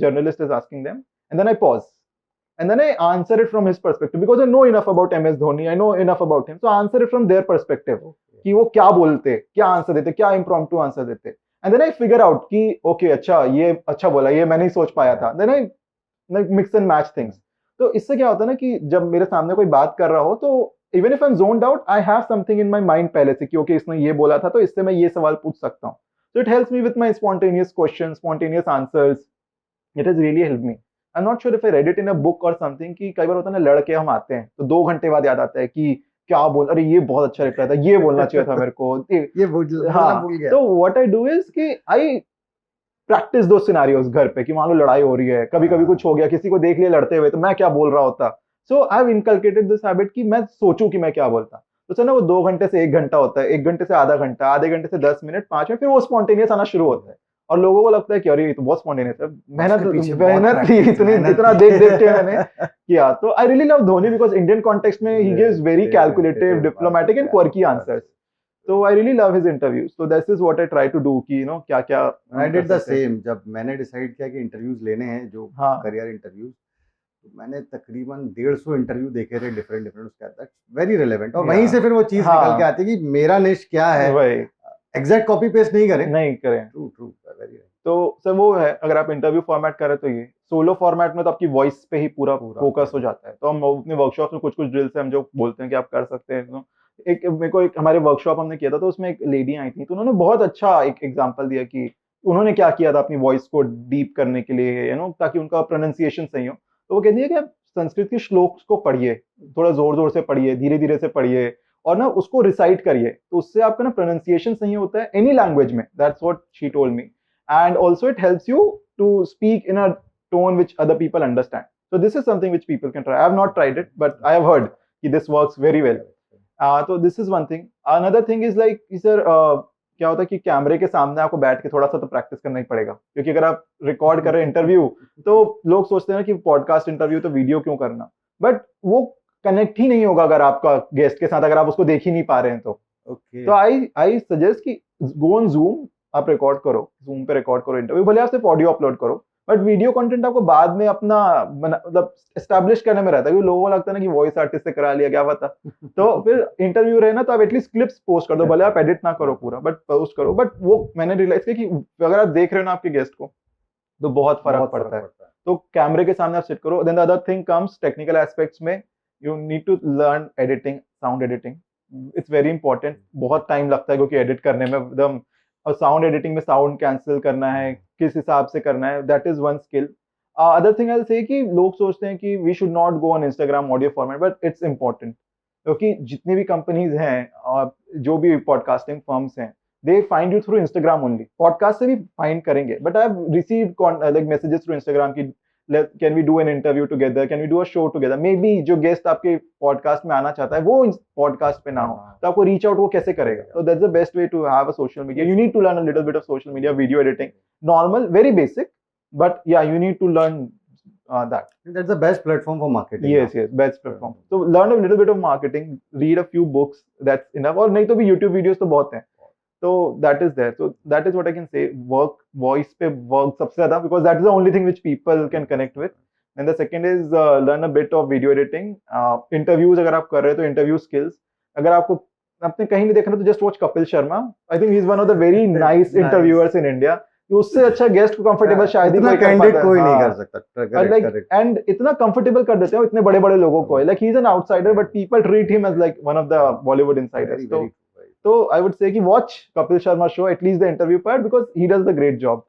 journalist is asking them, and then I pause. And then I answer it from his perspective because I know enough about MS Dhoni, I know enough about him, so I answer it from their perspective. कि वो क्या बोलते, क्या answer देते, क्या impromptu answer देते, and then I figure out कि okay अच्छा ये अच्छा बोला, ये मैं नहीं सोच पाया था, then I mix and match things. तो इससे क्या होता है ना कि जब मेरे सामने कोई बात कर रहा हो तो even if I am zoned out, I have something in my mind पहले से कि ओके इसने ये बोला था तो इससे मैं ये सवाल पूछ सकता हूँ। So it helps me with my spontaneous question, spontaneous answers. It has really help me. I am not sure if I read it in a book और समथिंग, कि कई बार होता है ना लड़के हम आते हैं तो 2 घंटे बाद याद आता है कि क्या बोल, अरे ये बहुत अच्छा रिप्लाई था, ये बोलना चाहिए था मेरे को, ये बोलना हाँ। भूल गया। तो व्हाट आई डू इज कि आई प्रैक्टिस दो सिनेरियोस घर पे, कि मान लो लड़ाई हो रही है, कभी कभी कुछ हो गया, किसी को देख लिया लड़ते हुए, तो मैं क्या बोल रहा होता। So I have inculcated this habit कि मैं सोचूं कि मैं क्या बोलता। तो सर ना वो 2 घंटे से 1 घंटा होता है, 1 घंटे से आधा घंटा, आधे घंटे से 10 मिनट, 5 मिनट, फिर वो स्पॉन्टेनियस आना शुरू होता है और लोगों को लगता है कि अरे ये तो बहुत स्पॉन्टेनियस है। मेहनत थी, इतना देख देख के मैंने किया। तो I really love Dhoni because Indian context में ही gives very calculative, diplomatic and quirky answers. So I really love his interviews. So this is what I try to do कि क्या क्या I did the same. जब मैंने decide किया कि interviews लेने हैं जो हाँ करियर इंटरव्यूज, तो मैंने तकरीबन 150 इंटरव्यू देखे थे डिफरेंट डिफरेंट, उसके बाद वेरी रिलेवेंट, और वहीं से फिर वो चीज निकल के आती है कि मेरा निश क्या है। वही एग्जैक्ट कॉपी पेस्ट नहीं करें। True very. तो सर वो है, अगर आप इंटरव्यू फॉर्मेट करें तो ये सोलो फॉर्मेट में तो आपकी वॉइस पे ही पूरा फोकस हो जाता है। तो हम अपने वर्कशॉप में कुछ कुछ ड्रिल्स हम जो बोलते हैं कि आप कर सकते हैं। तो एक मेरे को एक हमारे वर्कशॉप हमने किया था तो उसमें एक लेडी आई थी, तो उन्होंने बहुत अच्छा एक एग्जांपल दिया कि उन्होंने क्या किया था अपनी वॉइस को डीप करने के लिए, ताकि उनका प्रोनाउंसिएशन सही हो। तो वो कहती है कि आप संस्कृत के श्लोक को पढ़िए, थोड़ा जोर जोर से पढ़िए, धीरे धीरे से पढ़िए, और ना उसको रिसाइट करिए, तो उससे आपका ना प्रोनाउंसिएशन सही होता है एनी लैंग्वेज में। That's what she told me. And also it helps you to speak in a tone which other people understand. So this is something which people can try. I have not tried it, but I have heard that this works very well. तो this is one thing. Another thing is like sir क्या होता है कि कैमरे के सामने आपको बैठ के थोड़ा सा तो प्रैक्टिस करना ही पड़ेगा, क्योंकि अगर आप रिकॉर्ड कर रहे हैं इंटरव्यू तो लोग सोचते हैं कि पॉडकास्ट इंटरव्यू तो वीडियो क्यों करना, बट वो कनेक्ट ही नहीं होगा अगर आपका गेस्ट के साथ अगर आप उसको देख ही नहीं पा रहे हैं तो। तो आई सजेस्ट कि गो ऑन जूम, आप रिकॉर्ड करो, जूम पे रिकॉर्ड करो इंटरव्यू, भले आप सिर्फ ऑडियो अपलोड करो, बट वीडियो कंटेंट आपको बाद में अपना मतलब एस्टैब्लिश करने में रहता है, क्योंकि लोगों को लगता है ना कि वॉइस आर्टिस्ट से करा लिया, क्या पता। तो फिर इंटरव्यू रहे ना तो आप एटलीस्ट क्लिप्स पोस्ट कर दो, भले आप एडिट ना करो पूरा, बट पोस्ट करो। बट वो मैंने रियलाइज किया कि अगर आप देख रहे हो ना आपके गेस्ट को तो बहुत फर्क पड़ता है। तो कैमरे के सामने आप सिट करो। Then the other thing comes technical aspects में, you need to learn editing, sound editing. It's very important. बहुत टाइम लगता है क्योंकि एडिट करने में एकदम, और साउंड एडिटिंग में साउंड कैंसिल करना है, किस हिसाब से करना है, that is one skill. Other thing I will say कि लोग सोचते हैं कि we should not go on Instagram audio format, but it's important, क्योंकि जितनी भी कंपनीज हैं और जो भी पॉडकास्टिंग फर्म्स हैं, they find you through Instagram only. Podcast से भी फाइंड करेंगे, but I have received like messages through Instagram की can we do an interview together, can we do a show together. Maybe जो guest आपके podcast में आना चाहता है वो पॉडकास्ट पे ना हो, तो आपको रीच आउट वो कैसे करेगा। तो that's the best way to have a social media. You need to learn a little bit of social media, video editing, normal, very basic, but yeah, you need to learn that. That's the best platform for marketing. Yes, best platform. So learn a little bit of marketing, read a few books, that's enough. और नहीं तो भी YouTube videos तो बहुत हैं, so that is there. So that is what I can say. Work, voice पे work सबसे ज़्यादा, because that is the only thing which people can connect with. And the second is learn a bit of video editing. Interviews अगर आप कर रहे हो तो interview skills. अगर आपको आपने कहीं नहीं देखा ना तो just watch Kapil Sharma. I think he is one of the very nice interviewers in India. उससे अच्छा गेस्ट को कंफर्टेबल शायद ही कोई कैंडिडेट कोई नहीं कर सकता। लाइक एंड इतना कंफर्टेबल कर देते हैं इतने बड़े बड़े लोगों को, like he is an outsider but people treat him as like one of the Bollywood insiders. तो आई वुड से कि watch Kapil Sharma show, at least the interview part, because he does the great job.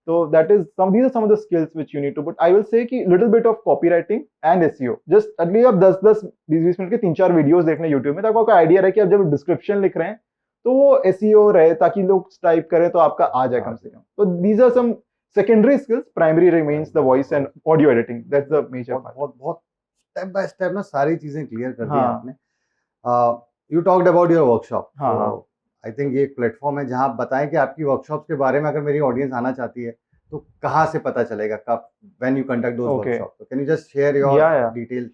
तो that is these are some of the skills which you need to put. I will say कि little bit of copywriting and SEO. Just at least आप 10-10 20-20 minute के 3-4 videos देख लें YouTube में, ताकि आपको idea रहे कि आप जब डिस्क्रिप्शन लिख रहे हैं तो वो एसईओ रहे, ताकि लोग टाइप करें तो आपका आ जाए कम से कम। तो these are some secondary skills, primary remains the voice and audio editing. That's the major part. बहुत स्टेप बाय स्टेप ना सारी चीजें क्लियर कर दी आपने। You talked about your workshop, हाँ, हाँ। आई थिंक ये एक प्लेटफॉर्म है जहां आप बताएं कि आपकी वर्कशॉप्स के बारे में अगर मेरी ऑडियंस आना चाहती है तो कहाँ से पता चलेगा, कब, when you conduct those okay, workshop, can you just share your या डिटेल्स?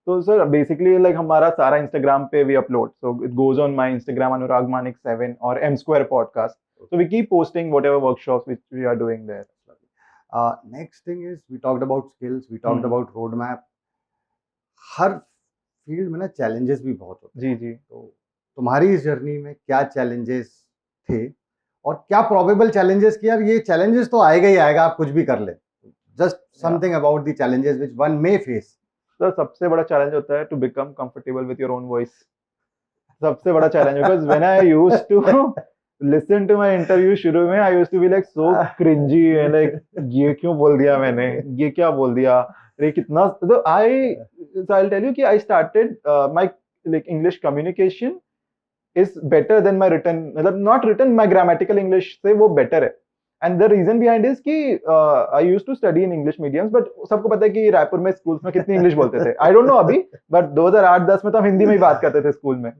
तो सर बेसिकली लाइक हमारा सारा इंस्टाग्राम पे we upload, so it goes on my Instagram Anurag Manik 7 और M Square podcast, so we keep posting whatever workshops which we are doing there. Next thing is, we talked about skills, we talked about road map. हर field में ना challenges भी बहुत होते हैं, जी जी। तो तुम्हारी इस जर्नी में क्या चैलेंजेस थे और क्या प्रोबेबल चैलेंजेस की, यार ये चैलेंजेस तो आएगा ही आएगा, आप कुछ भी कर ले, just something about the challenges which one may face? Sir सबसे बड़ा चैलेंज होता है to become comfortable with your own voice. सबसे बड़ा challenge, because when I used to listen to my interview, शुरू में I used to be like so cringy and like ये क्यों बोल दिया मैंने, ये क्या बोल दिया, अरे कितना, तो आई टेल यू कि I started my like English communication is better than my written, मतलब not written, my grammatical English से वो better है। And the reason behind is कि I used to study in English mediums, but सबको पता है कि रायपुर में स्कूल्स में कितनी इंग्लिश बोलते थे। I don't know अभी, but 2008-10 में तो हम हिंदी में ही बात करते थे स्कूल में।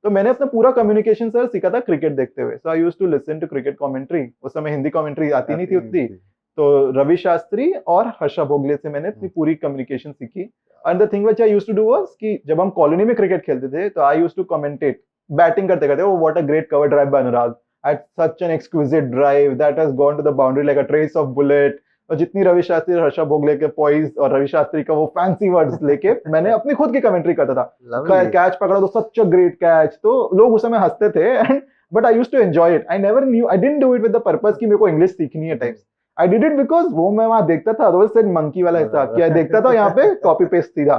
तो मैंने अपना पूरा कम्युनिकेशन सर सीखा था क्रिकेट देखते हुए। So I used to listen to cricket commentary, उस समय हिंदी कमेंट्री आती नहीं थी उतनी, तो रवि शास्त्री और हर्षा भोगले से मैंने अपनी पूरी कम्युनिकेशन सीखी। And the thing which I used to do was कि जब हम कॉलोनी में क्रिकेट खेलते थे तो I used to commentate batting करते करते, oh what a great cover drive by Anurag, at such an exquisite drive that has gone to the boundary like a trace of bullet। और जितनी रवि शास्त्री और हर्षा भोगले के पॉइज और रवि शास्त्री का वो फैंसी वर्ड्स लेके मैंने अपनी खुद की कमेंट्री करता था। कैच पकड़ा तो सच अ ग्रेट कैच, तो लोग उस समय हंसते थे and but I used to enjoy it. I never knew, I didn't do it with the purpose कि मेरे को इंग्लिश सीखनी है types. I did it because वो मैं वहां देखता था, अदरवाइज सिर्फ मंकी वाला हिसाब किया देखता था, यहाँ पे कॉपी पेस्ट सीधा।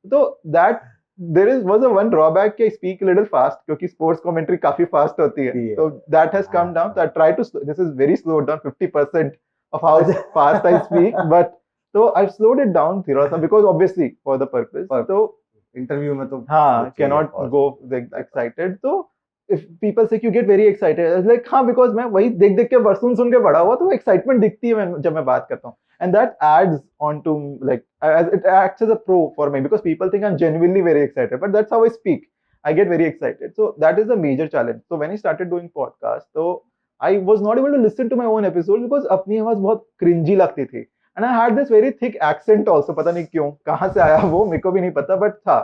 तो that there is was a one drawback कि I speak a little fast क्योंकि sports commentary काफी fast होती है, तो that has come down, so I try to, this is very slowed down 50% of how fast I speak, but so I've slowed it down थोड़ा सा because obviously for the purpose, तो interview में तो हाँ cannot go like excited, तो if people say you get very excited, it's like हाँ because मैं वही देख देख के सुन के बड़ा हुआ, तो वो excitement दिखती है जब मैं बात करता हूँ, and that adds on to like as it acts as a pro for me because people think I'm genuinely very excited, but that's how I speak. I get very excited, so that is a major challenge. So when I started doing podcast, so I was not able to listen to my own episodes because अपनी आवाज बहुत cringy लगती थी, and I had this very thick accent also, पता नहीं क्यों, कहाँ से आया वो मेरे को भी नहीं पता, but था।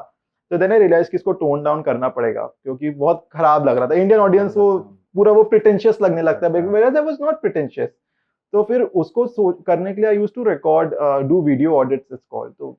तो देन आई रियलाइज कि इसको टोन डाउन करना पड़ेगा क्योंकि बहुत खराब लग रहा था, इंडियन ऑडियंस वो पूरा वो प्रिटेंशियस लगने लगता है, whereas I was not pretentious। तो फिर उसको करने के लिए I used to record, do video audits it's called, तो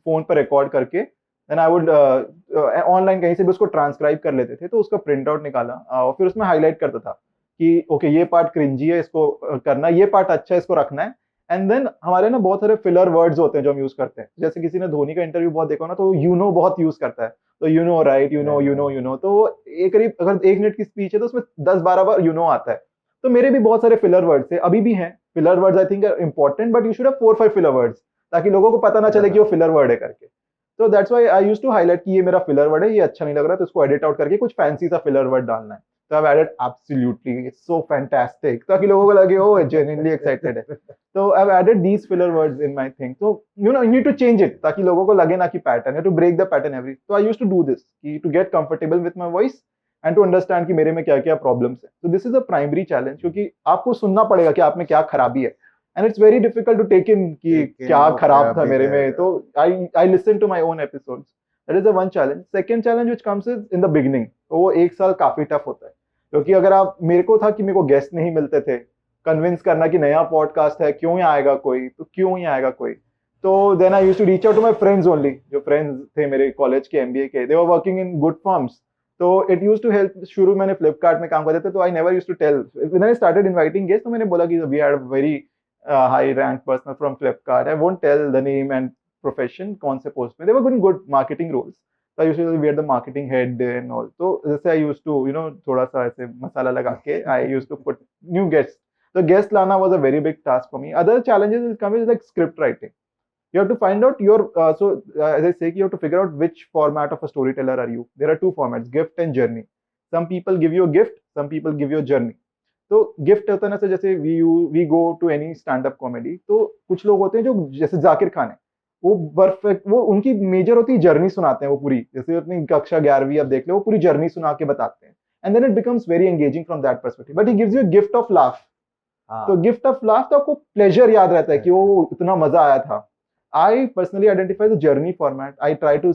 फोन पर रिकॉर्ड करके देन आई वुड ऑनलाइन कहीं से भी उसको ट्रांसक्राइब कर लेते थे, तो उसका प्रिंट आउट निकाला और फिर उसमें हाईलाइट करता था कि ओके ये पार्ट क्रिंजी है, इसको करना, ये पार्ट अच्छा है, इसको रखना है। एंड देन हमारे ना बहुत सारे फिलर वर्ड्स होते हैं जो हम यूज करते हैं, जैसे किसी ने धोनी का इंटरव्यू बहुत देखा ना, तो यू नो बहुत यूज करता है, तो you no right, you know, तो एक करीब अगर 1 मिनट की स्पीच है तो उसमें 10-12 बार यू नो आता है। तो मेरे भी बहुत सारे फिलर वर्ड्स है, अभी भी हैं filler words, I think are important, but you should have 4-5 filler words ताकि लोगों को पता ना चले कि वो फिलर वर्ड है करके। तो that's why I used to highlight कि ये मेरा फिलर वर्ड है, ये अच्छा नहीं लग रहा, तो इसको एडिट आउट करके कुछ फैंसी सा फिलर वर्ड डालना है। तो I have added absolutely, it's so fantastic, ताकि लोगों को लगे ओ जेन्युइनली एक्साइटेड है। तो I have added these filler words in my thing, तो you know you need to change it ताकि लोगों को लगे ना कि पैटर्न है, to break the pattern every. तो I used to do this कि to get comfortable with my voice and to understand कि मेरे में क्या क्या प्रॉब्लम्स है। तो this is a primary challenge, क्योंकि आपको सुनना पड़ेगा कि आप में क्या खराबी है, and it's very difficult to take in कि क्या खराब था मेरे में। तो I listen to my own episodes, that is a one challenge. Second challenge which comes is in the beginning, तो वो 1 साल काफी टफ होता है, क्योंकि अगर आप, मेरे को था कि मेरे को गेस्ट नहीं मिलते थे, कन्विंस करना कि नया पॉडकास्ट है, क्यों ही आएगा कोई, तो क्यों ही आएगा कोई। तो then I used to reach out to my friends only, जो फ्रेंड्स थे मेरे कॉलेज के एमबीए के, they were working in good firms, तो इट यूज्ड टू हेल्प। शुरू मैंने फ्लिपकार्ट में काम करते थे, तो I never used to tell, when I started inviting guest, तो मैंने बोला कि we had a very high rank person from Flipkart, I won't tell the name and profession, कौन से पोस्ट में, they were good good marketing roles, तो I used to we are the marketing head and all. तो जैसे I used to you know थोड़ा सा ऐसे मसाला लगा के I used to put new guest, तो गेस्ट लाना was a very big task for me. Other challenges will come is like script writing. You have to find out your as I say, you have to figure out which format of a storyteller are you. There are two formats, gift and journey. Some people give you a gift, some people give you a journey. तो gift होता है ना sir, जैसे we go to any stand up comedy, तो कुछ लोग होते हैं जो जैसे जाकिर खान है, वो परफेक्ट, वो उनकी मेजर होती है जर्नी सुनाते हैं वो पूरी, जैसे अपनी कक्षा 11वीं आप देख लो, वो पूरी जर्नी सुना के बताते हैं, and then it becomes very engaging from that perspective, but he gives you gift of laugh. तो हाँ गिफ्ट ऑफ लाफ, तो आपको प्लेजर याद रहता है कि वो इतना मजा आया था। I personally identify the journey format, I try to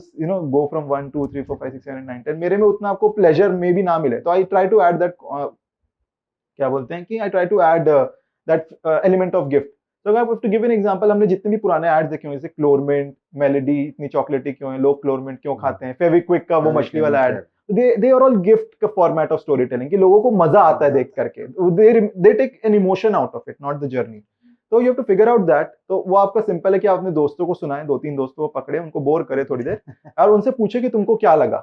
go from 1 2 3 4 5 6 7 8 9 10, मेरे में उतना आपको प्लेजर में भी ना मिले, तो I try to add that, क्या बोलते हैं कि I try to add that element of gift. तो I have to give an example, हमने जितने भी पुराने एड्स देखे होंगे, जैसे क्लोरमेंट, मेलेडी इतनी चॉकलेटी क्यों है, लोग क्लोरमेंट क्यों खाते हैं, फेविक्विक का वो मछली वाला ad, they are all gift का फॉर्मेट ऑफ स्टोरी टेलिंग, कि लोगों को मजा आता है देख करके, they take an emotion out of it, not the journey. तो you have to figure out that. तो वो आपका सिंपल है कि आप अपने दोस्तों को सुनाएं, 2-3 दोस्तों को पकड़े, उनको बोर करे थोड़ी देर और उनसे पूछे कि तुमको क्या लगा।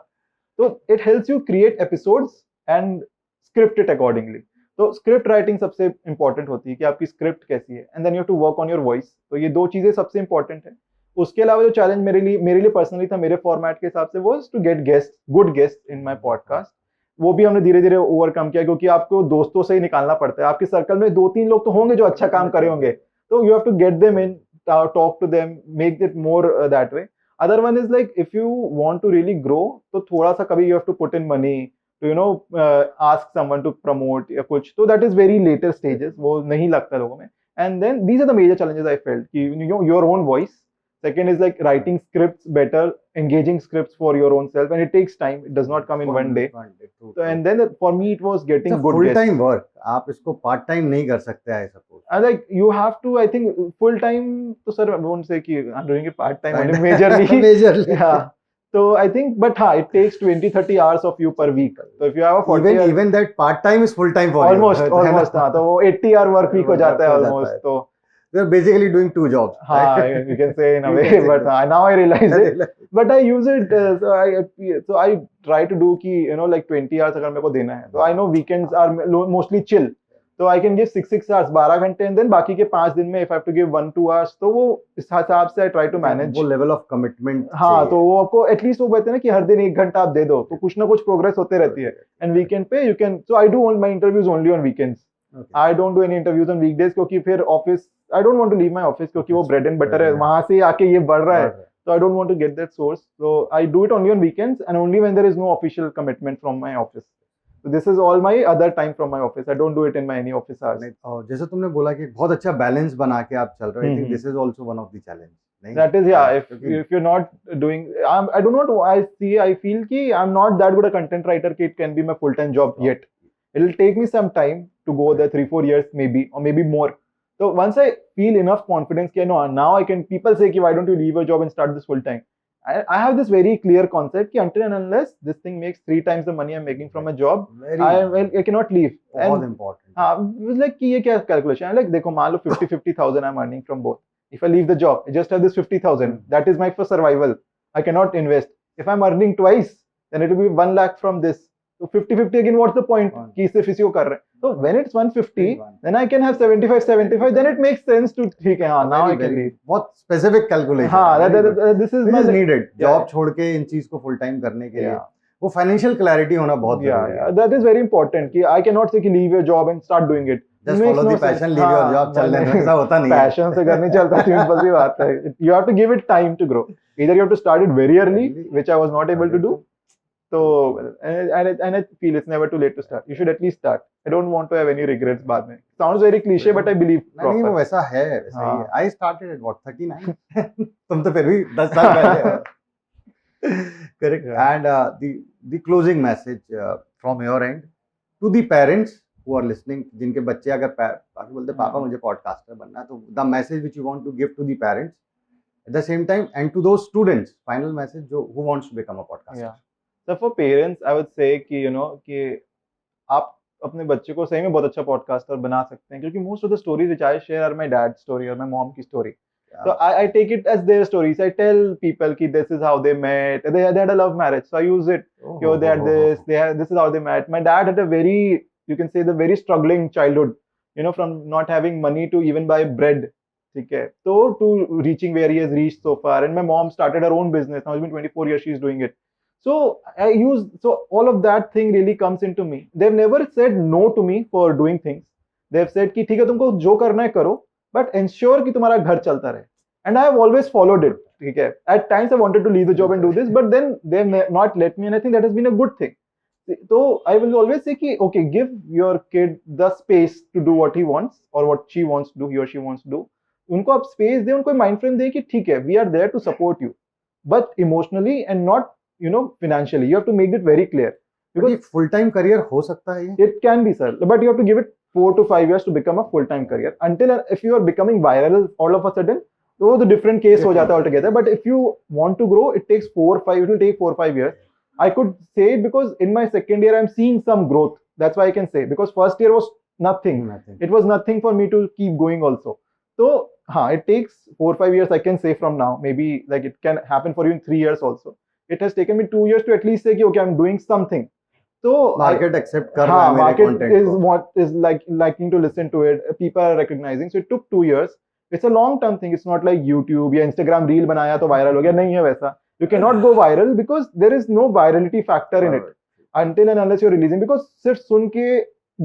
तो it helps you create episodes and script it accordingly. तो स्क्रिप्ट राइटिंग सबसे इंपॉर्टेंट होती है कि आपकी स्क्रिप्ट कैसी है, and then you have to work on your voice. तो ये 2 चीजें सबसे इंपॉर्टेंट है। उसके अलावा जो चैलेंज मेरे लिए पर्सनली था, मेरे फॉर्मेट के हिसाब से, वो to get guest, good guest in my podcast. वो भी हमने धीरे धीरे ओवरकम किया, क्योंकि आपको दोस्तों से ही निकालना पड़ता है। आपके सर्कल में 2-3 लोग तो होंगे जो अच्छा काम करे होंगे, तो you have to get them in, talk to them, make it more that way. Other one is like, if you want to really grow, तो थोड़ा सा कभी you have to put in money to ask someone to promote या कुछ, तो that is very later stages, वो नहीं लगता लोगों में। And then these are the major challenges I felt कि your own voice. Second is like writing scripts better, engaging scripts for your own self, and it takes time. It does not come in one day. So and then for me it was getting good full guests. Time work, आप इसको part time नहीं कर सकते, I suppose. I like you have to, I think full time, तो sir I won't say कि I'm doing it part time only, majorly. Majorly Yeah. So I think, but हाँ, it takes 20-30 hours of you per week. So if you have a 40 hour, even that part time is full time for almost हाँ, तो वो 80 hour work week हो जाता है almost। तो you are basically doing 2 jobs. हाँ, you can say in a way, but now I realize it. But I use it, so I try to do कि like 20 hours अगर मेरे को देना है, तो I know weekends are mostly chill. तो I can give 6 hours, 12 घंटे, and then बाकी के 5 दिन में if I have to give 1-2 hours, तो वो इस हिसाब से I try to manage। वो लेवल ऑफ कमिटमेंट, हाँ, तो वो आपको एटलीस्ट वो कहते हैं ना कि हर दिन 1 घंटा आप दे दो, तो कुछ ना कुछ प्रोग्रेस होते रहती है। एंड वीकेंड पे you can, so I do my interviews only on weekends. I don't do any interviews on weekdays, क्योंकि फिर office, I don't want to leave my office, क्योंकि वो ब्रेड एंड बटर है, वहां से आके ये बढ़ रहा है, so I don't want to get that source, so I do it only on weekends and only when there is no official commitment from my office. So this is all my other time from my office. I don't do it in my any office hours. और जैसे तुमने बोला कि बहुत अच्छा balance बना के आप चल रहे हो, I think this is also one of the challenge. That is, yeah, if you're not doing, I do not, I feel ki I'm not that good a content writer कि it can be my full time job yet. It'll take me some time to go there, 3-4 years maybe, or maybe more. So once I feel enough confidence कि no, now I can, people say कि why don't you leave your job and start this full time. I have this very clear concept कि until and unless this thing makes 3 times the money I'm making from a job, I cannot leave. बहुत important। हाँ, it's like कि ये क्या calculation है, like देखो मान लो 50,000 I'm earning from both. If I leave the job, I just have this 50,000. That is my for survival. I cannot invest. If I'm earning twice, then it will be 1 lakh from this. So 50-50 again, what's the point? कि सिर्फ इसी को कर रहे हैं। So when it's 150, then I can have 75, then it makes sense to, ठीक है हाँ, now I can leave. बहुत स्पेसिफिक कैलकुलेशन। हाँ, this is needed. जॉब छोड़ के इन चीज को फुल टाइम करने के लिए वो फाइनेंशियल क्लैरिटी होना बहुत जरूरी है। That is very important कि I cannot say कि leave your job and start doing it. Just follow the passion, leave your job, चलने दो, ऐसा होता नहीं है। Passion से करनी चलता, सिंपल सी बात है। You have to give it time to grow. Either you have to start it very early, which I was not able to do. So and I feel it's never too late to start. You should at least start. I don't want to have any regrets बाद में. Sounds very cliche, but I believe proper. नहीं, वो वैसा है, वैसा ही है। I started at what, 39? तुम तो फिर भी 10 साल पहले हो। Correct. And the closing message from your end to the parents who are listening, जिनके बच्चे अगर बाकी बोलते पापा मुझे पॉडकास्टर बनना है, तो the message which you want to give to the parents at the same time and to those students, final message जो who wants to become a podcaster. Yeah. So for parents, I would say कि कि आप अपने बच्चे को सही में बहुत अच्छा पॉडकास्टर बना सकते हैं, क्योंकि most of the stories which I share are my dad story और माय मॉम की story. So I take it as their stories. I tell people कि this is how they met. They had a love marriage, so I use it. They had this. This is how they met. My dad had a very, you can say, the very struggling childhood. From not having money to even buy bread. ठीक है. So to reaching where he has reached so far. And my mom started her own business. Now it's been 24 years she's doing it. So all of that thing really comes into me. They've never said no to me for doing things. They've said कि ठीक है तुमको जो करना है करो, but ensure कि तुम्हारा घर चलता रहे. And I have always followed it. ठीक है, at times I wanted to leave the job and do this, but then they may not let me, and I think that has been a good thing. So I will always say कि okay, give your kid the space to do what he wants or what she wants to do, he or she wants to do. उनको आप space दें, उनको mind frame दें कि ठीक है, we are there to support you, but emotionally and not, you know, financially. You have to make it very clear. Because एक full time career हो सकता है ये? It can be, sir, but you have to give it 4 to 5 years to become a full-time career. Until if you are becoming viral all of a sudden, तो the different case हो जाता है altogether. But if you want to grow, it takes 4-5. It will take 4-5 years. I could say it because in my second year I'm seeing some growth. That's why I can say, because first year was nothing. It was nothing for me to keep going also. So it takes 4-5 years, I can say from now. Maybe like it can happen for you in 3 years also. It has taken me 2 years to at least say कि okay, I'm doing something. So market accept कर रहा है मेरे market content is को. what is like liking to listen to it. People are recognizing. So it took 2 years. It's a long term thing. It's not like YouTube या Instagram reel बनाया तो viral हो गया. नहीं है वैसा. You cannot go viral because there is no virality factor in it until and unless you're releasing. Because सिर्फ सुन के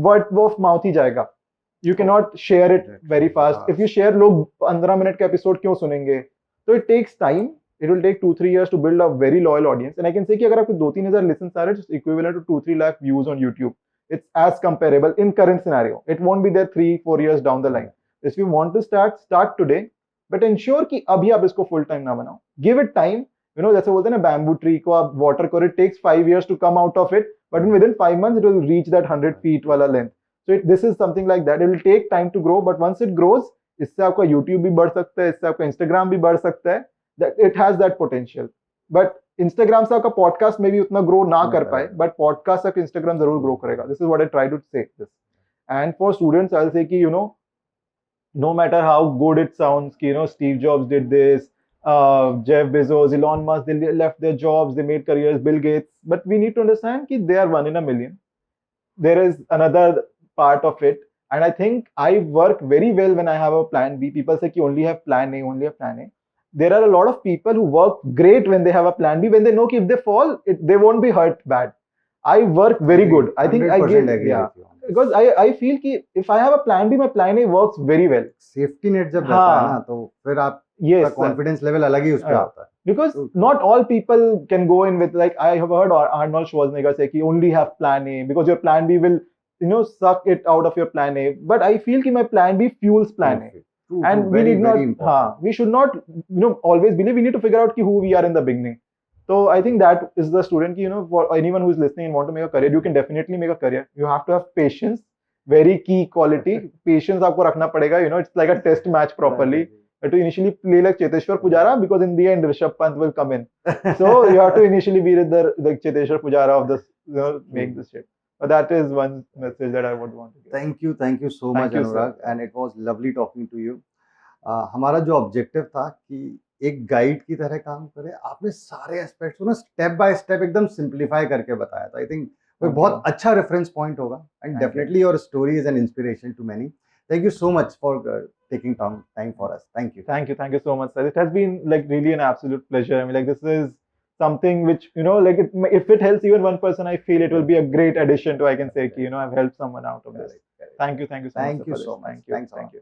word of mouth ही जाएगा. You cannot share it very fast. If you share, लोग 15 minute का episode क्यों सुनेंगे? So it takes time. It will take 2-3 years to build a very loyal audience. And I can say कि अगर आपको 2-3 हजार listens आ रहे हैं, it's equivalent to 2-3 lakh views on YouTube. It's as comparable in current scenario. It won't be there 3-4 years down the line. If you want to start today, but ensure कि अभी आप इसको full time ना बनाओ. Give it time. You know, जैसे बोलते हैं ना, बैम्बू ट्री को आप वाटर करो, it takes 5 years to come out of it, but within 5 months it will reach that 100 feet वाला length. So this is something like that. It will take time to grow, but once it grows, इससे आपका YouTube भी बढ़ सकता है, इससे आपका Instagram भी बढ़ सकता है. That it has that potential. But Instagram से आपका podcast में भी उतना grow ना कर पाए, but podcast से Instagram जरूर grow करेगा. This is what I try to say. This. And for students, I'll say कि, you know, no matter how good it sounds, कि, you know, Steve Jobs did this, Jeff Bezos, Elon Musk, they left their jobs, they made careers, Bill Gates, but we need to understand that they are 1 in a million. There is another part of it, and I think I work very well when I have a plan B. People say you only have plan A, only have plan A. There are a lot of people who work great when they have a plan B, when they know if they fall, they won't be hurt bad. I work very good. I think I give, yeah, because I feel कि if I have a plan B, my plan A works very well. Safety net जब रहता है ना, तो फिर आप Yes, confidence level अलग ही उस पे आता है. Because not all people can go in with, like, I have heard Arnold Schwarzenegger say कि only have plan A because your plan B will, you know, suck it out of your plan A. But I feel कि my plan B fuels plan A. And we need not, we should not, you know, always believe. We need to figure out who we are in the beginning. So I think that is the student, you know, for anyone who is listening and want to make a career, you can definitely make a career. You have to have patience, very key quality. Patience आपको रखना पड़ेगा. You know, it's like a test match properly. To initially play like Cheteshwar Pujara, because in the end Rishabh Pant will come in. So you have to initially be the Cheteshwar Pujara of this, you know, make this shit. But that is one message that I would want to give. Thank you so much, Anurag, and it was lovely talking to you. हमारा जो objective था कि एक guide की तरह काम करे, आपने सारे एस्पेक्ट्स को ना स्टेप बाय स्टेप एकदम सिंप्लीफाई करके बताया था. आई थिंक वो बहुत अच्छा रेफरेंस पॉइंट होगा, and definitely your story is an inspiration to many. Thank you so much for taking time for us. Thank you. Thank you so much, sir. It has been like really an absolute pleasure. I mean, like, this is something which, you know, like if it helps even one person, I feel it will be a great addition to, I can say, you know, I've helped someone out of this. Thank you so much. Thank you so much. Thank you.